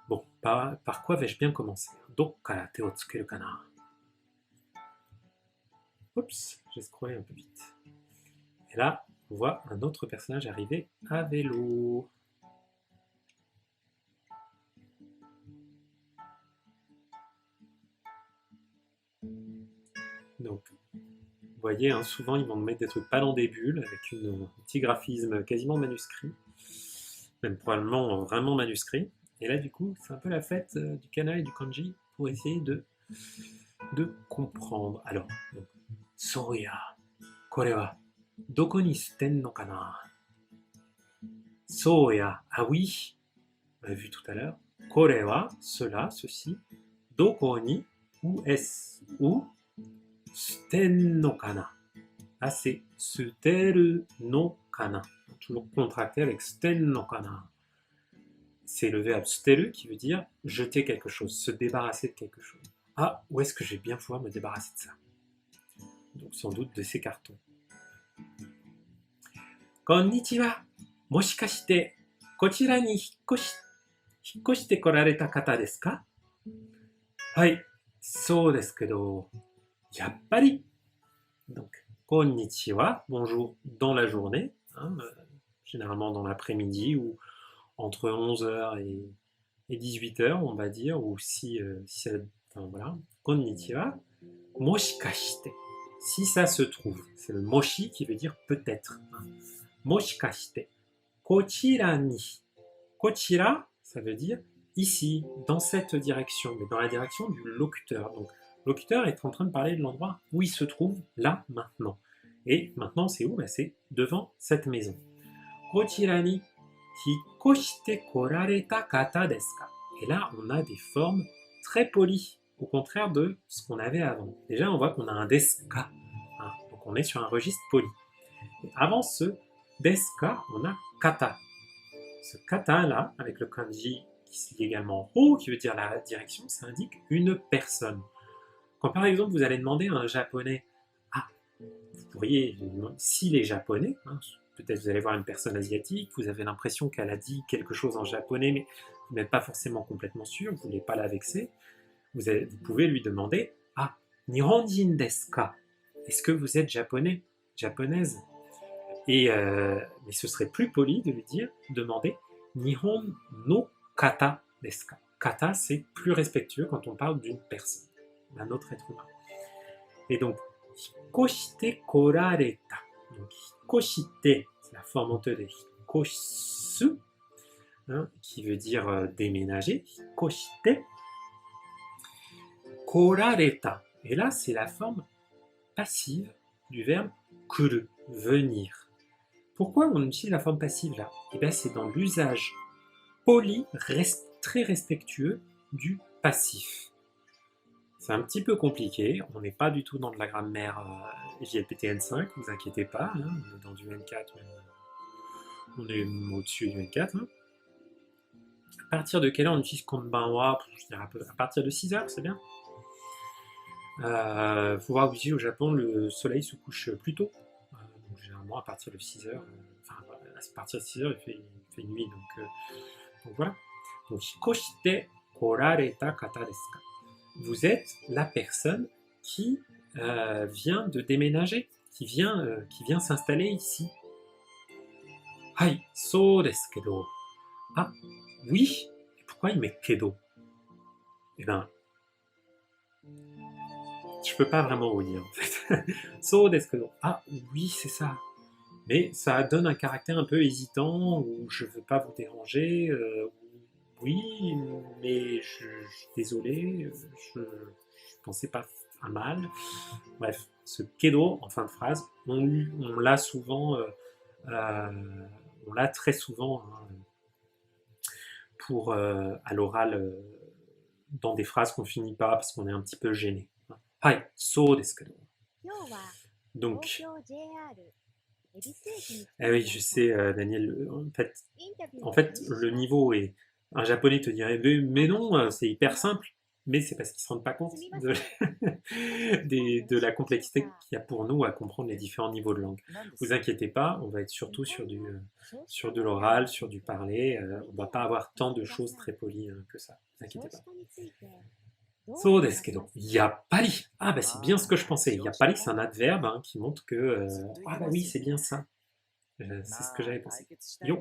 Bon, par quoi vais-je bien commencer? Dokkara te o tsukeru kana? Oups, j'ai scrollé un peu vite. Et là, on voit un autre personnage arriver à vélo. Donc, vous voyez, hein, souvent ils vont me mettre des trucs pas dans des bulles, avec un petit graphisme quasiment manuscrit, même probablement vraiment manuscrit. Et là, du coup, c'est un peu la fête du kana et du kanji pour essayer de comprendre. Alors, Soya, kore wa doko ni sutten no kana? Soya, ah oui, on l'a vu tout à l'heure. Kore wa, cela, ceci. Doko ni, où est-ce? Où? Sutten no kana. Là, c'est suteru no kana. Toujours contracté avec sutten no kana. C'est le verbe suteru qui veut dire jeter quelque chose, se débarrasser de quelque chose. Ah, où est-ce que je vais bien pouvoir me débarrasser de ça? Donc, sans doute de ces cartons. Konnichiwa. もしかして、こちらに引っ越してこられた方ですか？はい、そうですけど、やっぱり。Donc, konnichiwa, bonjour dans la journée, hein, généralement dans l'après-midi ou entre 11h et 18h, on va dire, ou si enfin, voilà, konnichiwa, moshikashite, si ça se trouve, c'est le moshi qui veut dire peut-être, hein. Moshikashite, kochira ni, kochira, ça veut dire ici, dans cette direction, mais dans la direction du locuteur. Donc, le locuteur est en train de parler de l'endroit où il se trouve, là, maintenant. Et maintenant, c'est où? C'est devant cette maison. Kochira ni hikoshite korareta kata desu ka? Et là, on a des formes très polies, au contraire de ce qu'on avait avant. Déjà, on voit qu'on a un desu ka, hein, donc on est sur un registre poli. Et avant ce desu ka, on a kata. Ce kata là, avec le kanji qui se lit également ho, qui veut dire la direction, ça indique une personne. Quand par exemple vous allez demander à un japonais, ah, vous pourriez, s'il est japonais, hein, peut-être vous allez voir une personne asiatique, vous avez l'impression qu'elle a dit quelque chose en japonais, mais vous n'êtes pas forcément complètement sûr, vous ne voulez pas la vexer, vous pouvez lui demander, ah, Nihonjin desu ka? Est-ce que vous êtes japonais, japonaise? Mais ce serait plus poli de lui demander Nihon no kata desu ka? Kata, c'est plus respectueux quand on parle d'une personne, d'un autre être humain. Et donc, hikoshite korareta. Donc, hikoshite, c'est la forme honteuse de hikoshisu, hein, qui veut dire déménager. Hikoshite korareta. Et là, c'est la forme passive du verbe kuru, venir. Pourquoi on utilise la forme passive là? Eh bien, c'est dans l'usage poli, très respectueux du passif. C'est un petit peu compliqué, on n'est pas du tout dans de la grammaire JLPT-N5, ne vous inquiétez pas, hein, on est dans du N4, on est au-dessus du N4. Hein. À partir de quelle heure on utilise Konbanwa? Je dirais à partir de 6h, c'est bien. Faut voir qu'ici au Japon, le soleil se couche plus tôt. Donc généralement à partir de 6h, enfin à partir de 6h il fait nuit, donc voilà. Donc hikoshite korareta kata desu ka? Vous êtes la personne qui vient de déménager, qui vient s'installer ici. Hai, so desu kedo. Ah, oui. Et pourquoi il met kedo? Eh bien, je peux pas vraiment vous dire en fait. So desu kedo. Ah, oui, c'est ça. Mais ça donne un caractère un peu hésitant, où je veux pas vous déranger, oui, mais je suis désolé, je pensais pas pas mal. Bref, ce kedo en fin de phrase, on l'a souvent, on l'a très souvent hein, pour à l'oral dans des phrases qu'on finit pas parce qu'on est un petit peu gêné. Hai, so desu kedo. Donc, eh oui, je sais, Daniel, en fait, le niveau est. Un japonais te dirait, mais non, c'est hyper simple. Mais c'est parce qu'ils ne se rendent pas compte de la complexité qu'il y a pour nous à comprendre les différents niveaux de langue. Vous inquiétez pas, on va être surtout sur de l'oral, sur du parler. On va pas avoir tant de choses très polies que ça. Vous inquiétez pas. So desu kedo, yappari. Ah bah c'est bien ce que je pensais. Yappari, c'est un adverbe hein, qui montre que ah bah oui, c'est bien ça. C'est ce que j'avais pensé. Yo,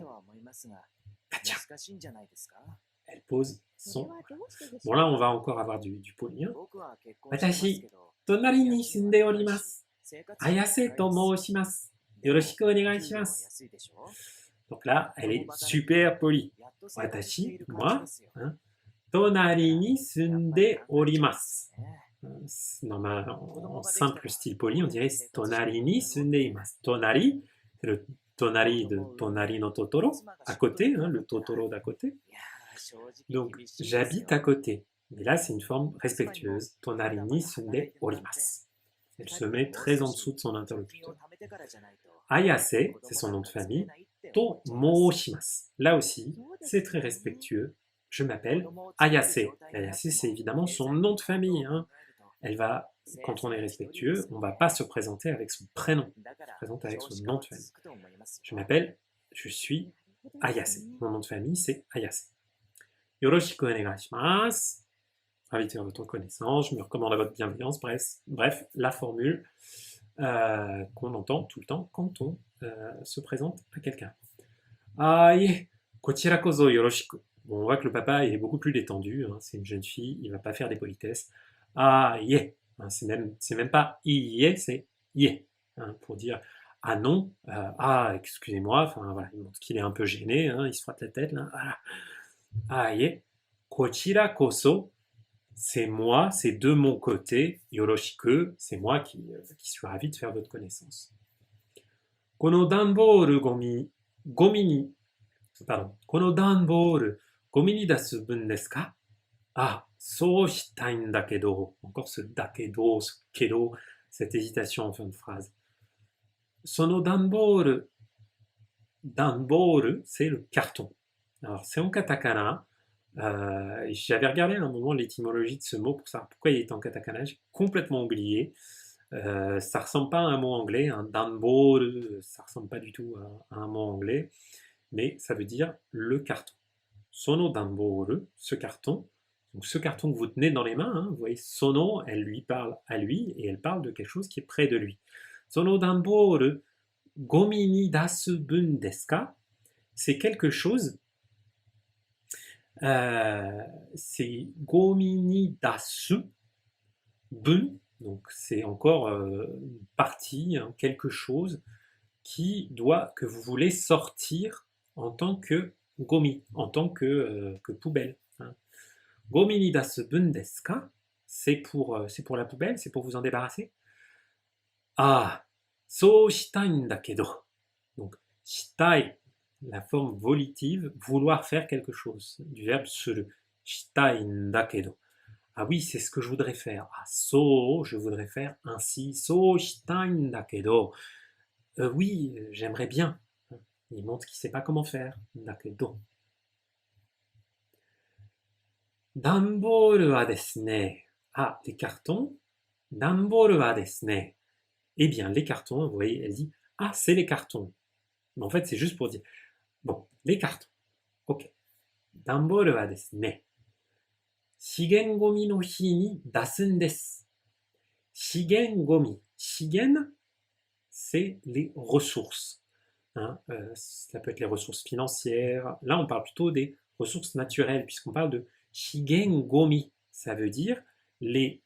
Katia. Elle pose son. Bon là, on va encore avoir du poli. Hein. Watashi, tonari ni shinde orimasu. Ayase to moushimasu. Yoroshiku onegai shimasu. Donc là, elle est super polie. Watashi, moi, hein, tonari ni shinde orimasu. En simple style poli, on dirait tonari ni shinde imasu. Tonari, c'est le tonari de tonari no Totoro, à côté, hein, le Totoro d'à côté. Donc, j'habite à côté. Mais là, c'est une forme respectueuse. Tonari ni sunde orimasu. Elle se met très en dessous de son interlocuteur. Ayase, c'est son nom de famille. To moushimasu. Là aussi, c'est très respectueux. Je m'appelle Ayase. Ayase, c'est évidemment son nom de famille. Hein. Elle va, quand on est respectueux, on ne va pas se présenter avec son prénom. On se présente avec son nom de famille. Je suis Ayase. Mon nom de famille, c'est Ayase. Yoroshiku onegai shimasu. Ravi de faire votre connaissance, je me recommande à votre bienveillance. Bref, la formule qu'on entend tout le temps quand on se présente à quelqu'un. Aïe, kochira kozo yoroshiku. Bon, on voit que le papa est beaucoup plus détendu, hein, c'est une jeune fille, il ne va pas faire des politesses. Aïe, hein, c'est même pas iye, c'est iye, hein, pour dire ah non, excusez-moi, enfin voilà, il montre qu'il est un peu gêné, hein, il se frotte la tête là. Aïe, kochira koso. C'est moi, c'est de mon côté, yoroshiku, c'est moi qui suis ravi de faire votre connaissance. Kono danboru gomi ni dasu bun desu ka? Ah, so shitai n dakedo. Encore ce dakedo, ce kedo, cette hésitation en fin de phrase. Sono danboru, c'est le carton. Alors, c'est en katakana. J'avais regardé à un moment l'étymologie de ce mot pour savoir pourquoi il est en katakana, j'ai complètement oublié. Ça ressemble pas à un mot anglais, un danboru, ça ressemble pas du tout à un mot anglais, mais ça veut dire le carton. Sono danboru, ce carton. Donc ce carton que vous tenez dans les mains, hein, vous voyez, sono, elle lui parle à lui et elle parle de quelque chose qui est près de lui. Sono danboru gomi ni dasu bun desu ka? C'est quelque chose. C'est gomini dasu bun, donc c'est encore une partie, hein, quelque chose que vous voulez sortir en tant que gomi, en tant que poubelle. Hein. Gomini dasu bun desu ka? C'est pour la poubelle, c'est pour vous en débarrasser. Ah, so shitai n dakedo. Donc, shitai, la forme volitive, vouloir faire quelque chose, du verbe suru. Shitai n dakedo. Ah oui, c'est ce que je voudrais faire. Ah, so, je voudrais faire ainsi. So shitai n dakedo. Oui, j'aimerais bien. Il montre qu'il ne sait pas comment faire. Dakedo. Danboru wa desu ne. Ah, les cartons. Danboru wa desu ne. Eh bien, les cartons, vous voyez, elle dit ah, c'est les cartons. Mais en fait, c'est juste pour dire bon, les cartons. Ok. Danboru wa desu ne. Shigen gomi no hi ni dasu n desu. Shigen gomi. Shigen, c'est les ressources. Hein, ça peut être les ressources financières. Là, on parle plutôt des ressources naturelles, puisqu'on parle de shigen gomi. Ça veut dire les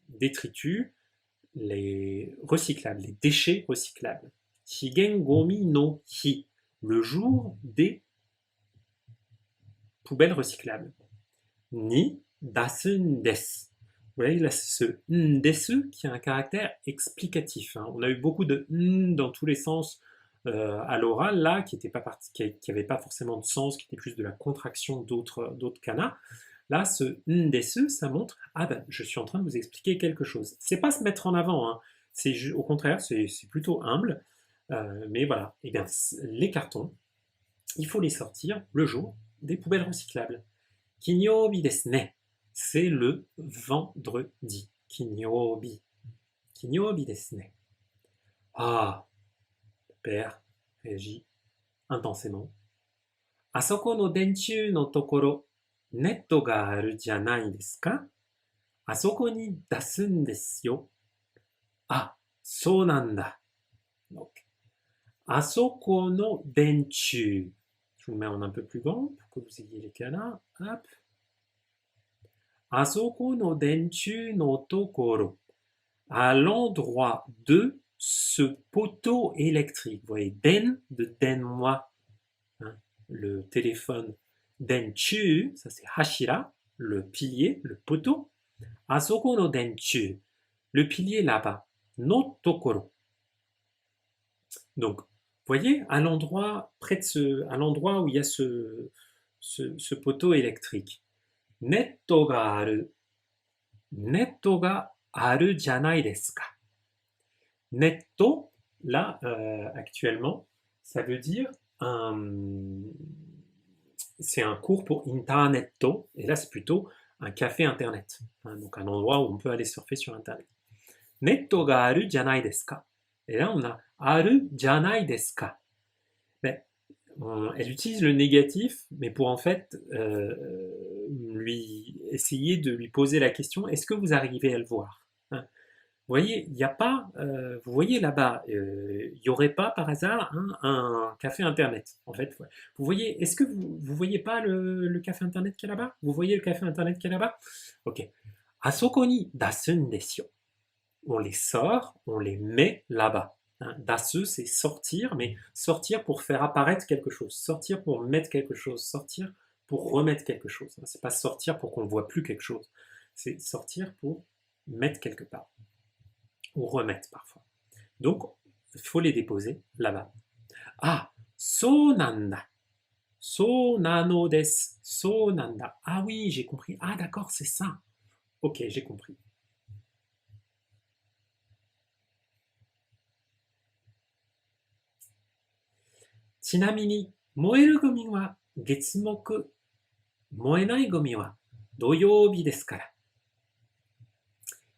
détritus, les recyclables, les déchets recyclables. Shigen gomi no hi, le jour des poubelles recyclables. Ni dasu n desu. Vous voyez, là, c'est ce desu qui a un caractère explicatif. Hein. On a eu beaucoup de dans tous les sens à l'oral, là, qui n'avaient pas forcément de sens, qui étaient plus de la contraction d'autres kanas. Là, ce desu, ça montre, ah ben, je suis en train de vous expliquer quelque chose. C'est pas se mettre en avant, hein. Au contraire, c'est plutôt humble. Mais voilà, eh bien, les cartons, il faut les sortir le jour des poubelles recyclables. Kinyobi desu ne. C'est le vendredi. Kinyobi. Kinyobi desu ne. Ah, le père réagit intensément. Asoko no denchu no tokoro, netto ga aru janai desu ka? Asoko ni dasu n desu yo. Ah, so nanda. Donc, asoko no denchu. Je vous le mets en un peu plus grand pour que vous ayez les canas. Hop. Asoko no denchu no tokoro. À l'endroit de ce poteau électrique. Vous voyez, den de den-moi, hein, le téléphone. Denchu, ça c'est hashira, le pilier, le poteau. Asoko no denchu, le pilier là-bas. No tokoro. Donc, vous voyez, à l'endroit à l'endroit où il y a ce poteau électrique. Netto ga aru. Netto ga aru janai desu ka. Netto, là, actuellement, ça veut dire c'est un cours pour Internetto, et là, c'est plutôt un café Internet, hein, donc un endroit où on peut aller surfer sur Internet. Netto ga aru janai desu ka. Et là, on a aru janai desu ka. Mais, elle utilise le négatif, mais pour en fait lui essayer de lui poser la question, est-ce que vous arrivez à le voir, hein? Vous voyez, il n'y a pas, vous voyez là-bas, il n'y aurait pas par hasard un café internet. En fait, vous voyez, est-ce que vous voyez pas le café internet qui est là-bas? Vous voyez le café internet qui est là-bas? Ok. Asoko ni dasun desu yo. On les sort, on les met là-bas. Hein, dasu, c'est sortir, mais sortir pour faire apparaître quelque chose, sortir pour mettre quelque chose, sortir pour remettre quelque chose. C'est pas sortir pour qu'on ne voit plus quelque chose, c'est sortir pour mettre quelque part ou remettre parfois. Donc, il faut les déposer là-bas. Ah, so nanda. So nano desu. So nanda. Ah oui, j'ai compris. Ah d'accord, c'est ça. Ok, j'ai compris. ちなみに、燃えるゴミは月木、燃えないゴミは土曜日ですから。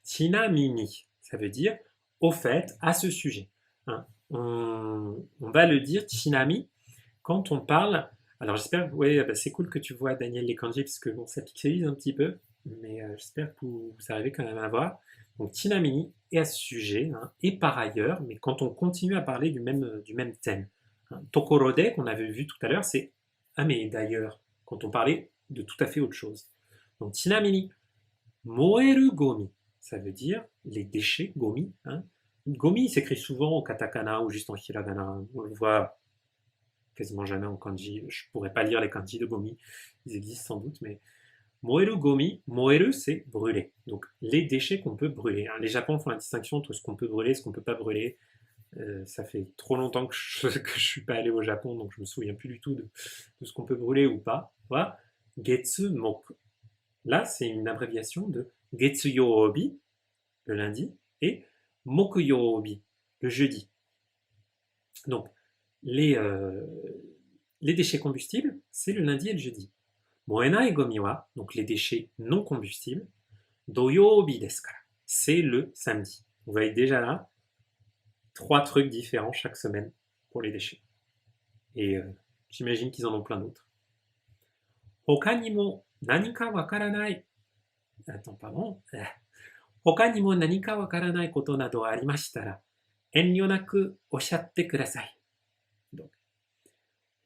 Chinamini, ça veut dire au fait, à ce sujet. Hein. On va le dire chinami quand on parle. Alors j'espère que ouais, bah, c'est cool que tu vois Daniel les kanji parce que bon, ça pixelise un petit peu, mais j'espère que vous arrivez quand même à voir. Donc chinamini est à ce sujet, hein, et par ailleurs, mais quand on continue à parler du même thème. Hein. Tokorode qu'on avait vu tout à l'heure, c'est ah mais d'ailleurs, quand on parlait de tout à fait autre chose. Donc chinamini, moeru gomi, ça veut dire les déchets, gomi. Hein. Gomi s'écrit souvent au katakana ou juste en hiragana. On le voit quasiment jamais en kanji. Je pourrais pas lire les kanji de gomi, ils existent sans doute, mais moeru gomi, moeru c'est brûler. Donc les déchets qu'on peut brûler. Hein. Les Japonais font la distinction entre ce qu'on peut brûler et ce qu'on peut pas brûler. Ça fait trop longtemps que je suis pas allé au Japon, donc je me souviens plus du tout de ce qu'on peut brûler ou pas. Voilà. Getsu moku. Là, c'est une abréviation de Getsuyobi, le lundi, et Mokuyobi, le jeudi. Donc, les déchets combustibles, c'est le lundi et le jeudi. Moena et gomiwa, donc les déchets non combustibles, doyobi desu kara, c'est le samedi. Vous voyez déjà là, 3 trucs différents chaque semaine pour les déchets. Et j'imagine qu'ils en ont plein d'autres. Hoka ni mo nanika wakaranai. Attends, pardon. 他にも何かわからないことなどありましたら、遠慮なくおっしゃってください。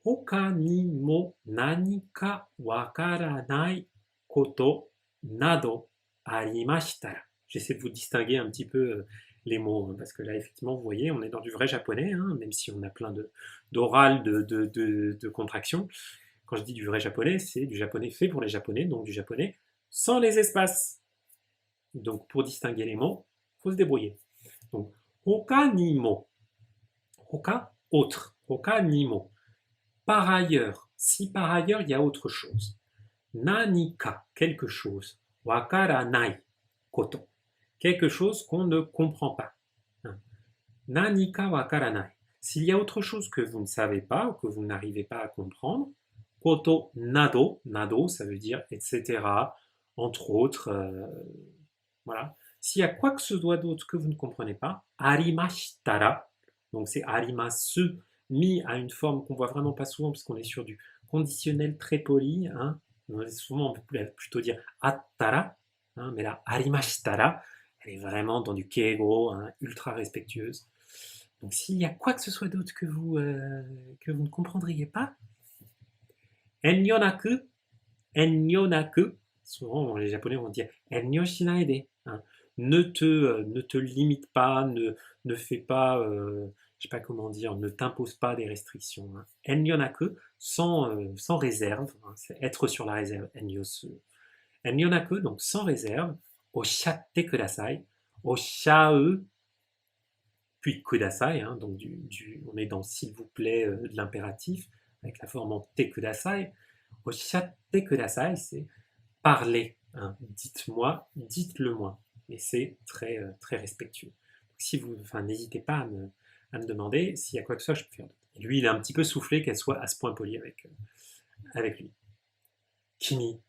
他にも何かわからないことなどありましたら. J'essaie de vous distinguer un petit peu les mots, parce que là, effectivement, vous voyez, on est dans du vrai japonais, hein, même si on a plein d'oral, de contractions. Quand je dis du vrai japonais, c'est du japonais fait pour les japonais, donc du japonais sans les espaces. Donc, pour distinguer les mots, il faut se débrouiller. Donc, hoka ni mo. Hoka, autre. Hoka ni mo. Par ailleurs, si par ailleurs il y a autre chose. Nanika, quelque chose. Wakaranai, koto. Quelque chose qu'on ne comprend pas. Hein. Nanika wakaranai. S'il y a autre chose que vous ne savez pas ou que vous n'arrivez pas à comprendre, koto nado, nado ça veut dire etc. Entre autres, voilà. S'il y a quoi que ce soit d'autre que vous ne comprenez pas, arimashitara, donc c'est arimasu, mis à une forme qu'on voit vraiment pas souvent parce qu'on est sur du conditionnel très poli, hein. Souvent on peut plutôt dire attara, hein, mais là arimashitara, elle est vraiment dans du keigo, hein, ultra respectueuse. Donc s'il y a quoi que ce soit d'autre que vous ne comprendriez pas, enyonaku, enyonaku, souvent les japonais vont dire enyo shinaide, hein. Ne te limite pas, ne fais pas, je sais pas comment dire, ne t'impose pas des restrictions. Hein. Enyonaku, sans réserve, hein, c'est être sur la réserve, enyosu. Enyonaku, donc sans réserve, oshatte kudasai, oshau, puis kudasai, hein, donc on est dans s'il vous plaît de l'impératif, avec la forme en te kudasai. Oshatte kudasai, c'est parler, hein, dites-moi, dites-le moi. Et c'est très, très respectueux. Donc, si vous, enfin, n'hésitez pas à me demander s'il y a quoi que ce soit, je peux faire. Et lui, il est un petit peu soufflé qu'elle soit à ce point polie avec lui. Kimi,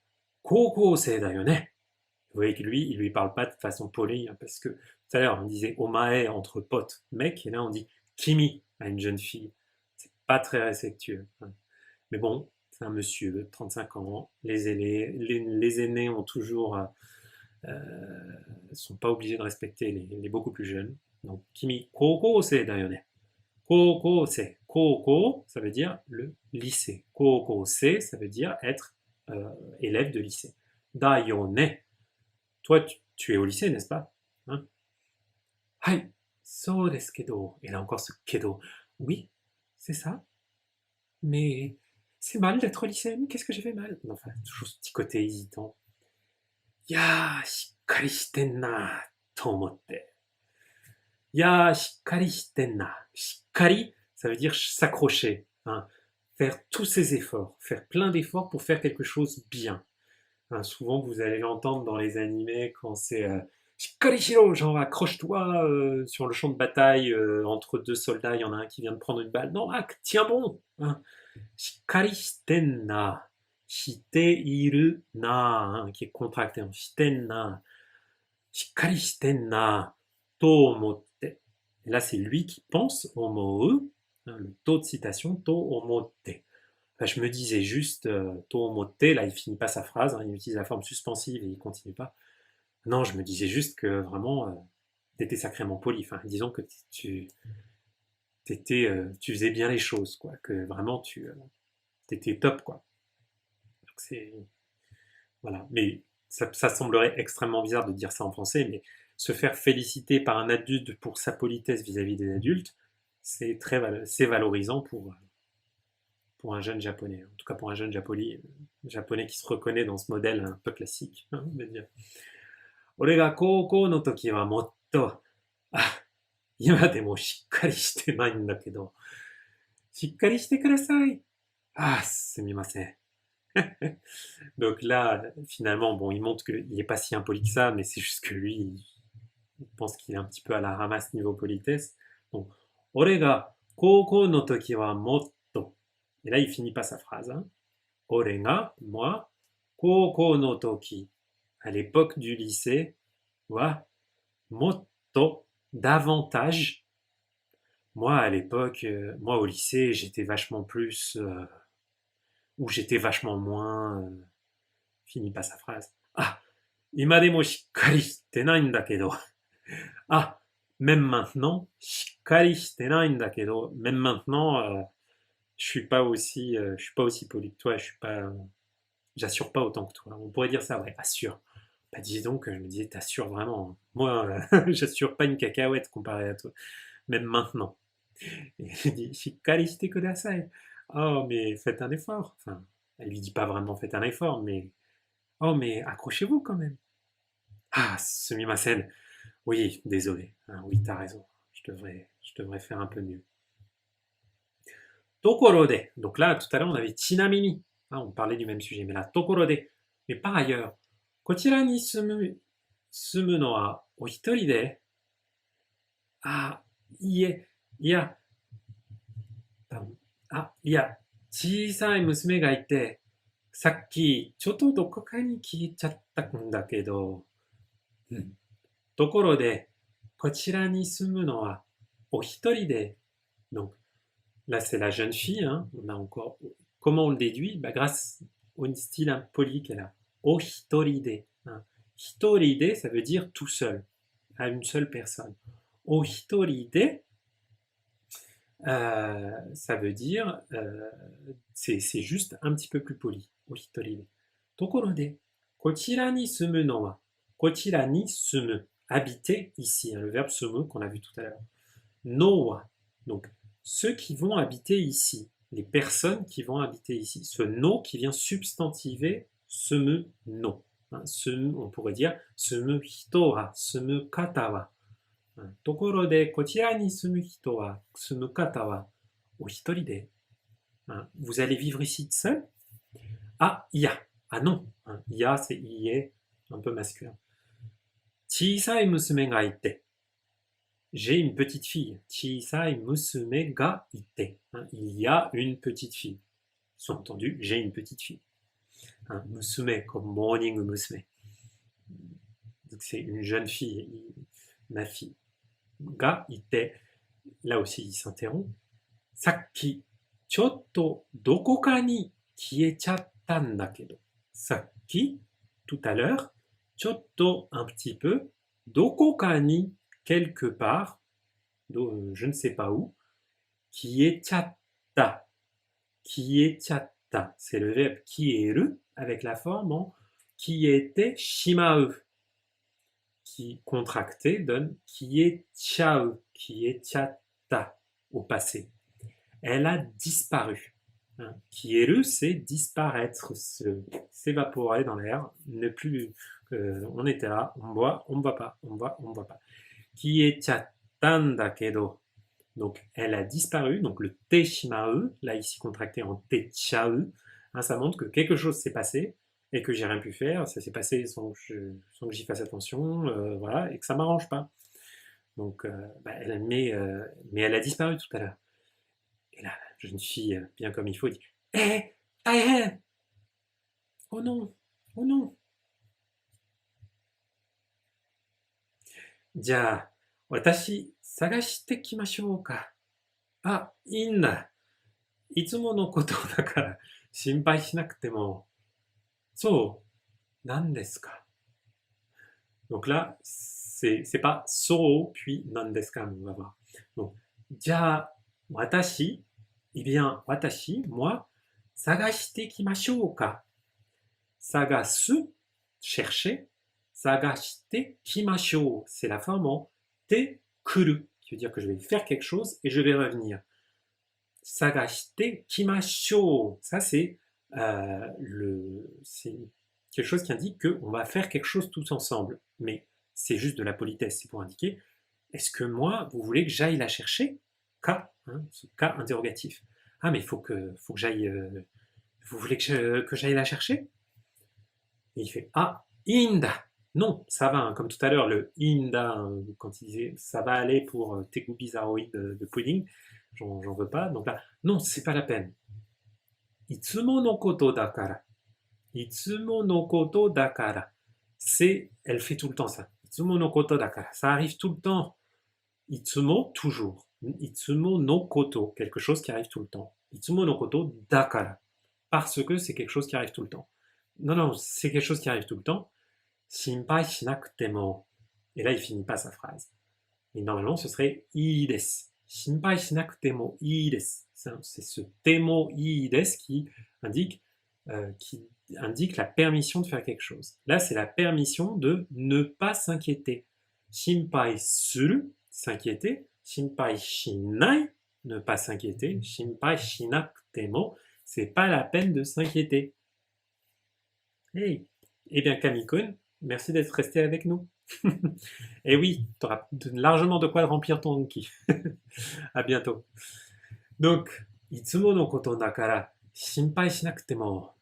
koukosei da yo ne. Vous voyez que lui, il lui parle pas de façon polie, hein, parce que tout à l'heure, on disait omae entre potes, mec, et là, on dit kimi à une jeune fille. C'est pas très respectueux. Hein. Mais bon, c'est un monsieur de 35 ans. Les aînés ont toujours, sont pas obligés de respecter les beaucoup plus jeunes. Donc, kimi, koko se da yo ne. Koko se. Koko, ça veut dire le lycée. Koko se, ça veut dire être élève de lycée. Da yo ne. Toi, tu es au lycée, n'est-ce pas? Hein? Hai, so desu kedo. Et là encore ce kedo. Oui, c'est ça. Mais c'est mal d'être lycéenne, qu'est-ce que j'ai fait mal? Enfin, toujours ce petit côté hésitant. Ya, shikkari shiten na, to omotte. Ya, shikkari shiten na. Shikkari, ça veut dire s'accrocher, hein. Faire tous ses efforts, faire plein d'efforts pour faire quelque chose bien. Hein, souvent, vous allez l'entendre dans les animés quand c'est Shikkari shiro, genre accroche-toi sur le champ de bataille entre deux soldats, il y en a un qui vient de prendre une balle. Non, ah, tiens bon, hein. しっかりしてんな、しているな、hein, qui est contracté en してんな、しっかりしてんな、と思って. Et là, c'est lui qui pense, omou, hein, le taux de citation, to omotte. Enfin, je me disais juste, to omotte, là, il finit pas sa phrase, hein, il utilise la forme suspensive et il continue pas. Non, je me disais juste que vraiment, t'étais sacrément poli. Enfin, disons que tu faisais bien les choses, quoi. Que vraiment, t'étais top, quoi. Donc c'est voilà. Mais ça semblerait extrêmement bizarre de dire ça en français, mais se faire féliciter par un adulte pour sa politesse vis-à-vis des adultes, c'est valorisant pour un jeune japonais. En tout cas pour un jeune japonais qui se reconnaît dans ce modèle un peu classique, hein, de dire. 俺が高校の時はもっと、あ、今でもしっかりしてないんだけど、しっかりしてください。あ、すみません。Donc là, finalement, bon, il montre qu'il n'est pas si impoli que ça, mais c'est juste que lui, il pense qu'il est un petit peu à la ramasse niveau politesse. Donc, ore ga koukou no toki wa motto. Et là, il finit pas sa phrase. Hein. Ore ga, moi, koukou no toki, à l'époque du lycée, wa motto, davantage. Moi, à l'époque, moi au lycée, j'étais vachement plus, ou j'étais vachement moins. Finit pas sa phrase. Ah, 今でもしっかりしてないんだけど. Ah, même maintenant, しっかりしてないんだけど, même maintenant, je suis pas aussi poli que toi, j'assure pas autant que toi. On pourrait dire ça, ouais, assure. Bah dis donc, je me disais, t'assures vraiment. Moi, j'assure pas une cacahuète comparé à toi, même maintenant. Et il dit, しっかりしてください. Oh, mais faites un effort. Enfin, elle lui dit pas vraiment faites un effort, mais oh, mais accrochez-vous quand même. Ah, sumimasen. Oui, désolé. Ah, oui, t'as raison. Je devrais faire un peu mieux. Tokorode. Donc là, tout à l'heure, on avait chinamini. Hein, on parlait du même sujet. Mais là, tokorode. Mais par ailleurs, kochira ni sumu no wa o hitori de. Ah, ie, iya, ah,いや、小さい娘がいて、さっき、ちょっとどこかに消えちゃったんだけど、うん。ところで、こちらに住むのはお一人で、donc là c'est la jeune fille, hein, on a encore, comment on le déduit? Bah, grâce au style impoli qu'elle a. O hitoride. Hein. Hitoride, ça veut dire tout seul, à une seule personne. O hitoride, ça veut dire, c'est juste un petit peu plus poli. O hitoride. Tokorode, kochira ni sumu no wa, kochira ni sumu, habiter ici, hein, le verbe sumu qu'on a vu tout à l'heure. No wa, donc ceux qui vont habiter ici, les personnes qui vont habiter ici. Ce no qui vient substantiver sumu no. Hein, sumu, on pourrait dire sumu hito wa, sumu kata wa. Hein, tokoro de kochira ni sumu hito wa, sumu kata wa, o hitori de. Hein, vous allez vivre ici seul? Ah, iya. Ah non. Hein, iya, c'est ié, un peu masculin. Chisai musume ga ite. J'ai une petite fille. Chisai musume ga ite. Hein, il y a une petite fille. Sous-entendu, j'ai une petite fille. Hein, musume comme morning musume. Donc c'est une jeune fille, ma fille. Ga ite. Là aussi, il s'interrompt. Sakki, chotto dokoka ni kiechatta n da kedo. Sakki, tout à l'heure, chotto, un petit peu, dokoka ni, quelque part, je ne sais pas où, kiechatta. Kiechatta, c'est le verbe kieru avec la forme en kiete shimau, qui contracté donne kiechau, kiechatta au passé. Elle a disparu. Hein. Kieru, c'est disparaître, s'évaporer dans l'air, ne plus. On était là, on boit, on ne boit pas, on boit, on ne boit pas. Kiechattan da kedo. Donc, elle a disparu. Donc, le te shimau, là ici contracté en te chau, hein, ça montre que quelque chose s'est passé et que j'ai rien pu faire. Ça s'est passé sans que j'y fasse attention, voilà, et que ça m'arrange pas. Donc, mais elle a disparu tout à l'heure. Et là, la jeune fille, bien comme il faut, dit Eh, Taihen! Oh non, oh non! じゃあ、私、探してきましょうか。あ、いいんだ。いつものことだから心配しなくても。そう、なんですか。Donc là, c'est pas so puis nandeska, on va voir. Donc, ja, watashi, eh bien, watashi, moi, sagashite kimashou ka. Sagasu, chercher. Sagashite kimashou, c'est la forme en te kuru, qui veut dire que je vais faire quelque chose et je vais revenir. Sagashite kimashou, ça c'est quelque chose qui indique qu'on va faire quelque chose tous ensemble. Mais c'est juste de la politesse, c'est pour indiquer est-ce que moi, vous voulez que j'aille la chercher? Ka, hein, ce cas interrogatif. Ah, mais faut que j'aille. Vous voulez que j'aille la chercher? Et il fait Ah, inda. Non, ça va, hein, comme tout à l'heure, le inda, hein, quand il disait ça va aller pour Teku Bizarroid de pudding, j'en veux pas. Donc là, non, c'est pas la peine. Itsumo no koto dakara. Itsumo no koto dakara. Elle fait tout le temps ça. Itsumo no koto dakara. Ça arrive tout le temps. Itsumo, toujours. Itsumo no koto, quelque chose qui arrive tout le temps. Itsumo no koto dakara. Parce que c'est quelque chose qui arrive tout le temps. Non, non, c'est quelque chose qui arrive tout le temps. Shinpai shinakute mo. Et là, il finit pas sa phrase. Et normalement, ce serait ii desu. Shinpai shinakute mo ii desu. C'est ce temo ii desu qui indique la permission de faire quelque chose. Là, c'est la permission de ne pas s'inquiéter. Shinpai suru, s'inquiéter. Shinpai shinai, ne pas s'inquiéter. Shinpai shinakute mo, c'est pas la peine de s'inquiéter. Hey. Eh bien, Kamikun, Merci d'être resté avec nous. Et oui, tu auras largement de quoi remplir ton Anki. À bientôt. Donc, いつものことだから心配しなくても、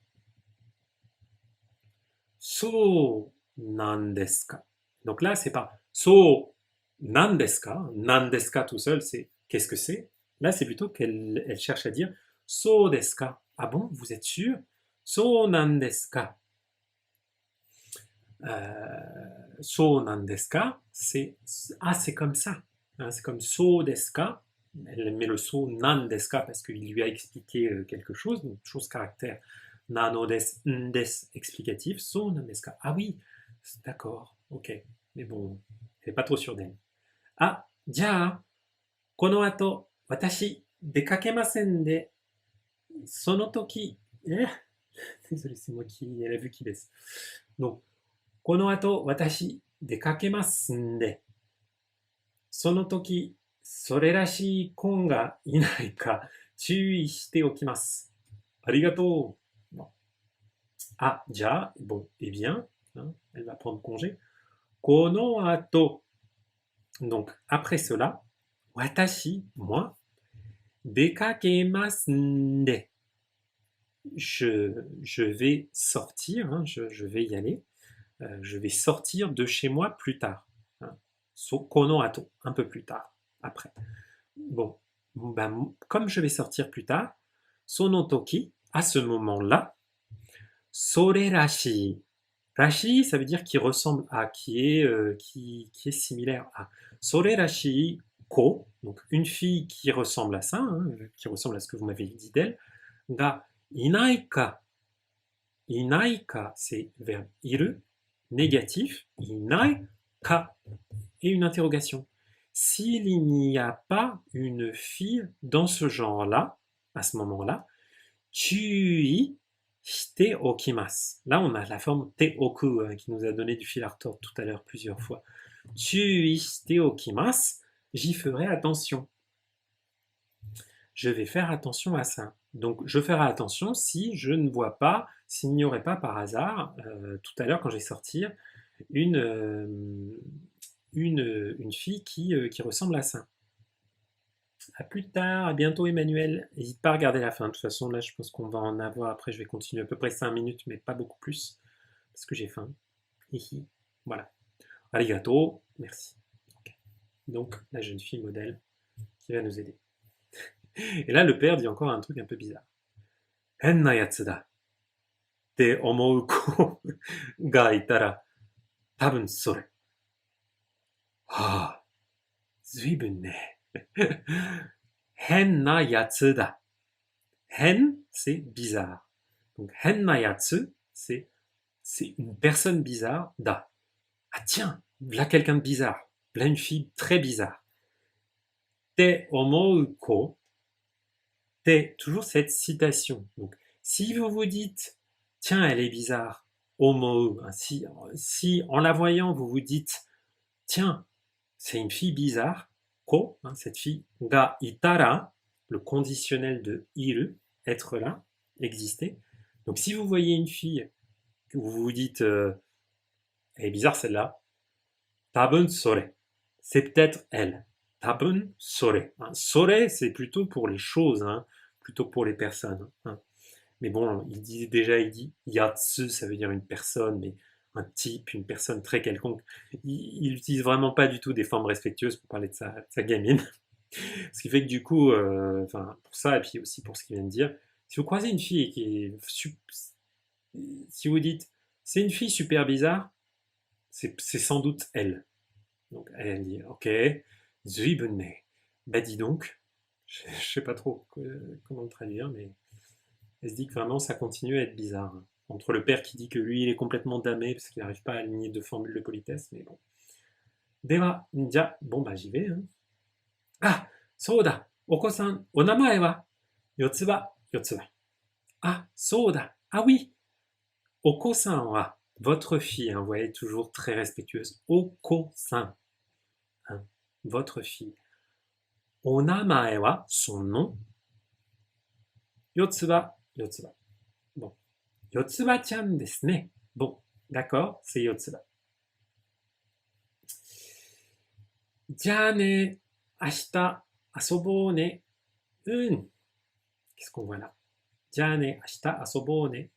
そうなんですか. Donc là, c'est pas so nandeska tout seul, c'est qu'est-ce que c'est. Là, c'est plutôt qu'elle cherche à dire so deska. Ah bon, vous êtes sûr? So nandeska. So nandeska, c'est ah, c'est comme ça. Hein, c'est comme so deska. Elle met le so nandeska parce qu'il lui a expliqué quelque chose, donc chose caractère nano des, des explicatif, so nandeska. Ah oui, d'accord, ok. Mais bon, elle n'est pas trop sûre d'elle. Ah, じゃあ、この後、私、出かけませんで、その時、désolé, c'est moi qui ai la vue qui baisse. Donc, この後、私、出かけますんで、その時、それらしい子がいないか注意しておきます。ありがとう。Bon. Ah, ja, bon, eh bien, hein, elle va prendre congé. Kono ato. Donc, après cela, watashi, moi, dekakemasu nde. Je vais sortir, hein, je vais y aller. Je vais sortir de chez moi plus tard. Hein. So, kono ato, un peu plus tard, après. Bon, ben, comme je vais sortir plus tard, sono toki, à ce moment-là, sore rashi. Rashi, ça veut dire qui ressemble à, qui est similaire à. Sore rashi ko, donc une fille qui ressemble à ça, hein, qui ressemble à ce que vous m'avez dit d'elle, ga inaika. Inaika, c'est verbe iru, négatif, inaika, et une interrogation. S'il n'y a pas une fille dans ce genre-là, à ce moment-là, chui shite okimasu. Là, on a la forme te oku qui nous a donné du fil à retordre tout à l'heure plusieurs fois. Chui shite okimasu, j'y ferai attention. Je vais faire attention à ça. Donc, je ferai attention si je ne vois pas, s'il n'y aurait pas par hasard, tout à l'heure quand je vais sortir, une, euh, une fille qui ressemble à ça. À plus tard, à bientôt Emmanuel. N'hésite pas à regarder la fin. De toute façon, là, je pense qu'on va en avoir. Après, je vais continuer à peu près 5 minutes, mais pas beaucoup plus, parce que j'ai faim. Hihi. Voilà. Arigato. Merci. Ok. Donc, la jeune fille modèle qui va nous aider. Et là, le père dit encore un truc un peu bizarre. Henna yatsu da. Te omou ko ga itara. Tabun sore. Ah, zuibun ne. Henna yatsu da. Hen, c'est bizarre. Donc, henna yatsu, c'est une personne bizarre. Da. Ah tiens, là quelqu'un de bizarre. Là une fille très bizarre. Te omou ko. Te, toujours cette citation. Donc, si vous vous dites, tiens, elle est bizarre, omou, si en la voyant vous vous dites, tiens, c'est une fille bizarre, ko, cette fille, ga itara, le conditionnel de iru, être là, exister. Donc si vous voyez une fille, que vous vous dites, elle est bizarre celle-là, tabun sore, c'est peut-être elle. Tabun sore. Sore, c'est plutôt pour les choses, plutôt que pour les personnes. Mais bon, il dit yatsu, ça veut dire une personne, mais un type, une personne très quelconque. Il utilise vraiment pas du tout des formes respectueuses pour parler de sa gamine. Ce qui fait que du coup, pour ça, et puis aussi pour ce qu'il vient de dire, si vous croisez une fille qui est si vous dites c'est une fille super bizarre, c'est sans doute elle. Donc elle dit ok, zuibune. Bah dis donc, je sais pas trop comment le traduire, mais elle se dit que vraiment ça continue à être bizarre. Entre le père qui dit que lui il est complètement damé parce qu'il n'arrive pas à aligner deux formules de politesse, mais bon. Dewa, ja, bon bah j'y vais. Ah, soda, oko-san, o namae wa Yotsuba, Yotsuba. Ah, soda, ah oui, oko-san wa, votre fille, vous voyez, toujours très respectueuse. Oko-san, votre fille. O namae wa, son nom. Yotsuba, Yotsuba. Bon. Yotsuba-chan desu ne. Bon, d'accord, c'est Yotsuba. Jane, ashita, asobone. Qu'est-ce qu'on voit là? Jane, ashita, asobone.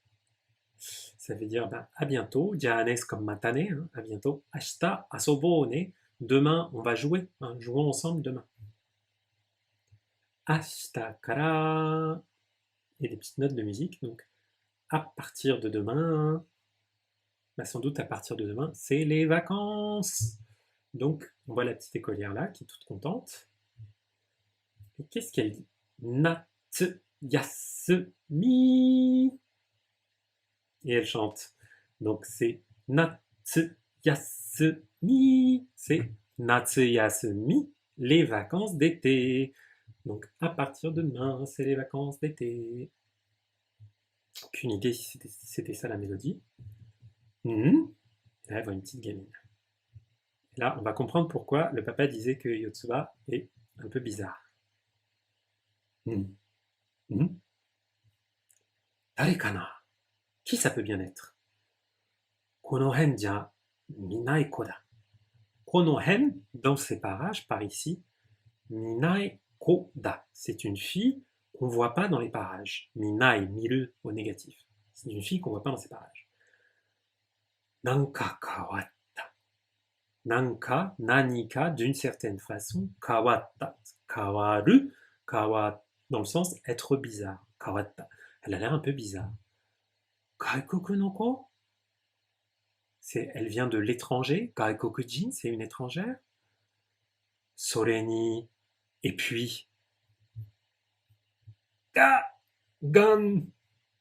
Ça veut dire ben, à bientôt. Jane, c'est comme matane, hein, à bientôt. Ashita, asobone. Demain, on va jouer. Hein, jouons ensemble demain. Ashita kara. Et des petites notes de musique. Donc, à partir de demain, bah, sans doute à partir de demain, c'est les vacances. Donc, on voit la petite écolière là qui est toute contente. Et qu'est-ce qu'elle dit? Natsu yasumi. Et elle chante. Donc, c'est Natsu yasumi. C'est Natsu yasumi, les vacances d'été. Donc, à partir de demain, c'est les vacances d'été. Aucune idée si c'était ça la mélodie. Et là, elle voit une petite gamine. Et là, on va comprendre pourquoi le papa disait que Yotsuba est un peu bizarre. Tarekana. Qui ça peut bien être? Konohen ja minai koda. Konohen, dans ces parages, par ici, minai koda. C'est une fille qu'on ne voit pas dans les parages. Minai, miru au négatif. C'est une fille qu'on ne voit pas dans ces parages. Nanka kawatta. Nanka, nanika, d'une certaine façon, kawatta. Kawaru, kawa, dans le sens être bizarre. Kawatta. Elle a l'air un peu bizarre. Gaikoku no ko? Elle vient de l'étranger. Gaikokujin, c'est une étrangère. Soreni, et puis. Gan,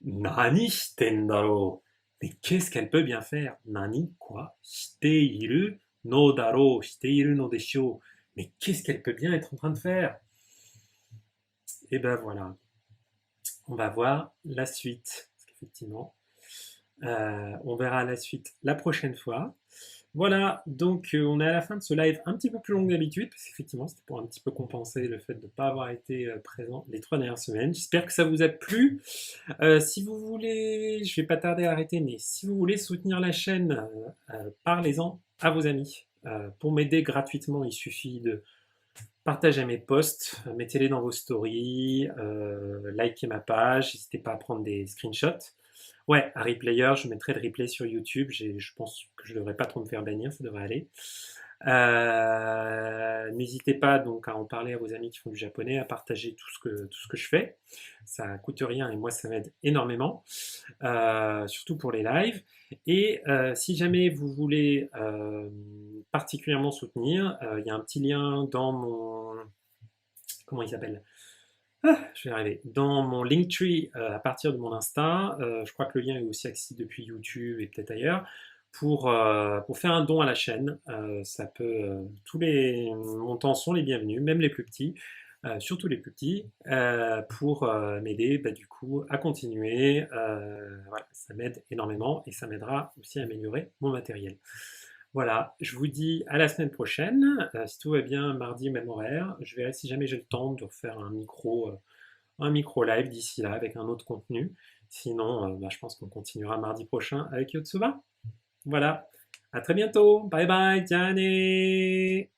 nani shiten daro? Mais qu'est-ce qu'elle peut bien faire? Nani, quoi? Shiteiru no daro, shiteiru no desho. Mais qu'est-ce qu'elle peut bien être en train de faire? Et ben voilà, on va voir la suite. Parce qu'effectivement, on verra la suite la prochaine fois. Voilà, donc on est à la fin de ce live un petit peu plus long que d'habitude, parce qu'effectivement c'était pour un petit peu compenser le fait de ne pas avoir été présent les 3 dernières semaines. J'espère que ça vous a plu. Si vous voulez, je vais pas tarder à arrêter, mais si vous voulez soutenir la chaîne, parlez-en à vos amis. Pour m'aider gratuitement, il suffit de partager mes posts, mettez-les dans vos stories, likez ma page, n'hésitez pas à prendre des screenshots. Ouais, Harry Player, je mettrai le replay sur YouTube. Je pense que je ne devrais pas trop me faire bannir, ça devrait aller. N'hésitez pas donc à en parler à vos amis qui font du japonais, à partager tout ce que je fais. Ça coûte rien et moi ça m'aide énormément, surtout pour les lives. Et si jamais vous voulez particulièrement soutenir, il y a un petit lien dans mon... Comment il s'appelle? Je vais y arriver. Dans mon Linktree, à partir de mon Insta, je crois que le lien est aussi accessible depuis YouTube et peut-être ailleurs, pour faire un don à la chaîne. Ça peut, tous les montants sont les bienvenus, même les plus petits, surtout les plus petits, pour m'aider du coup à continuer. Voilà, ça m'aide énormément et ça m'aidera aussi à améliorer mon matériel. Voilà, je vous dis à la semaine prochaine. Si tout va bien, mardi, même horaire. Je verrai si jamais j'ai le temps de refaire un micro live d'ici là avec un autre contenu. Sinon, je pense qu'on continuera mardi prochain avec Yotsuba. Voilà, à très bientôt. Bye bye, Diane.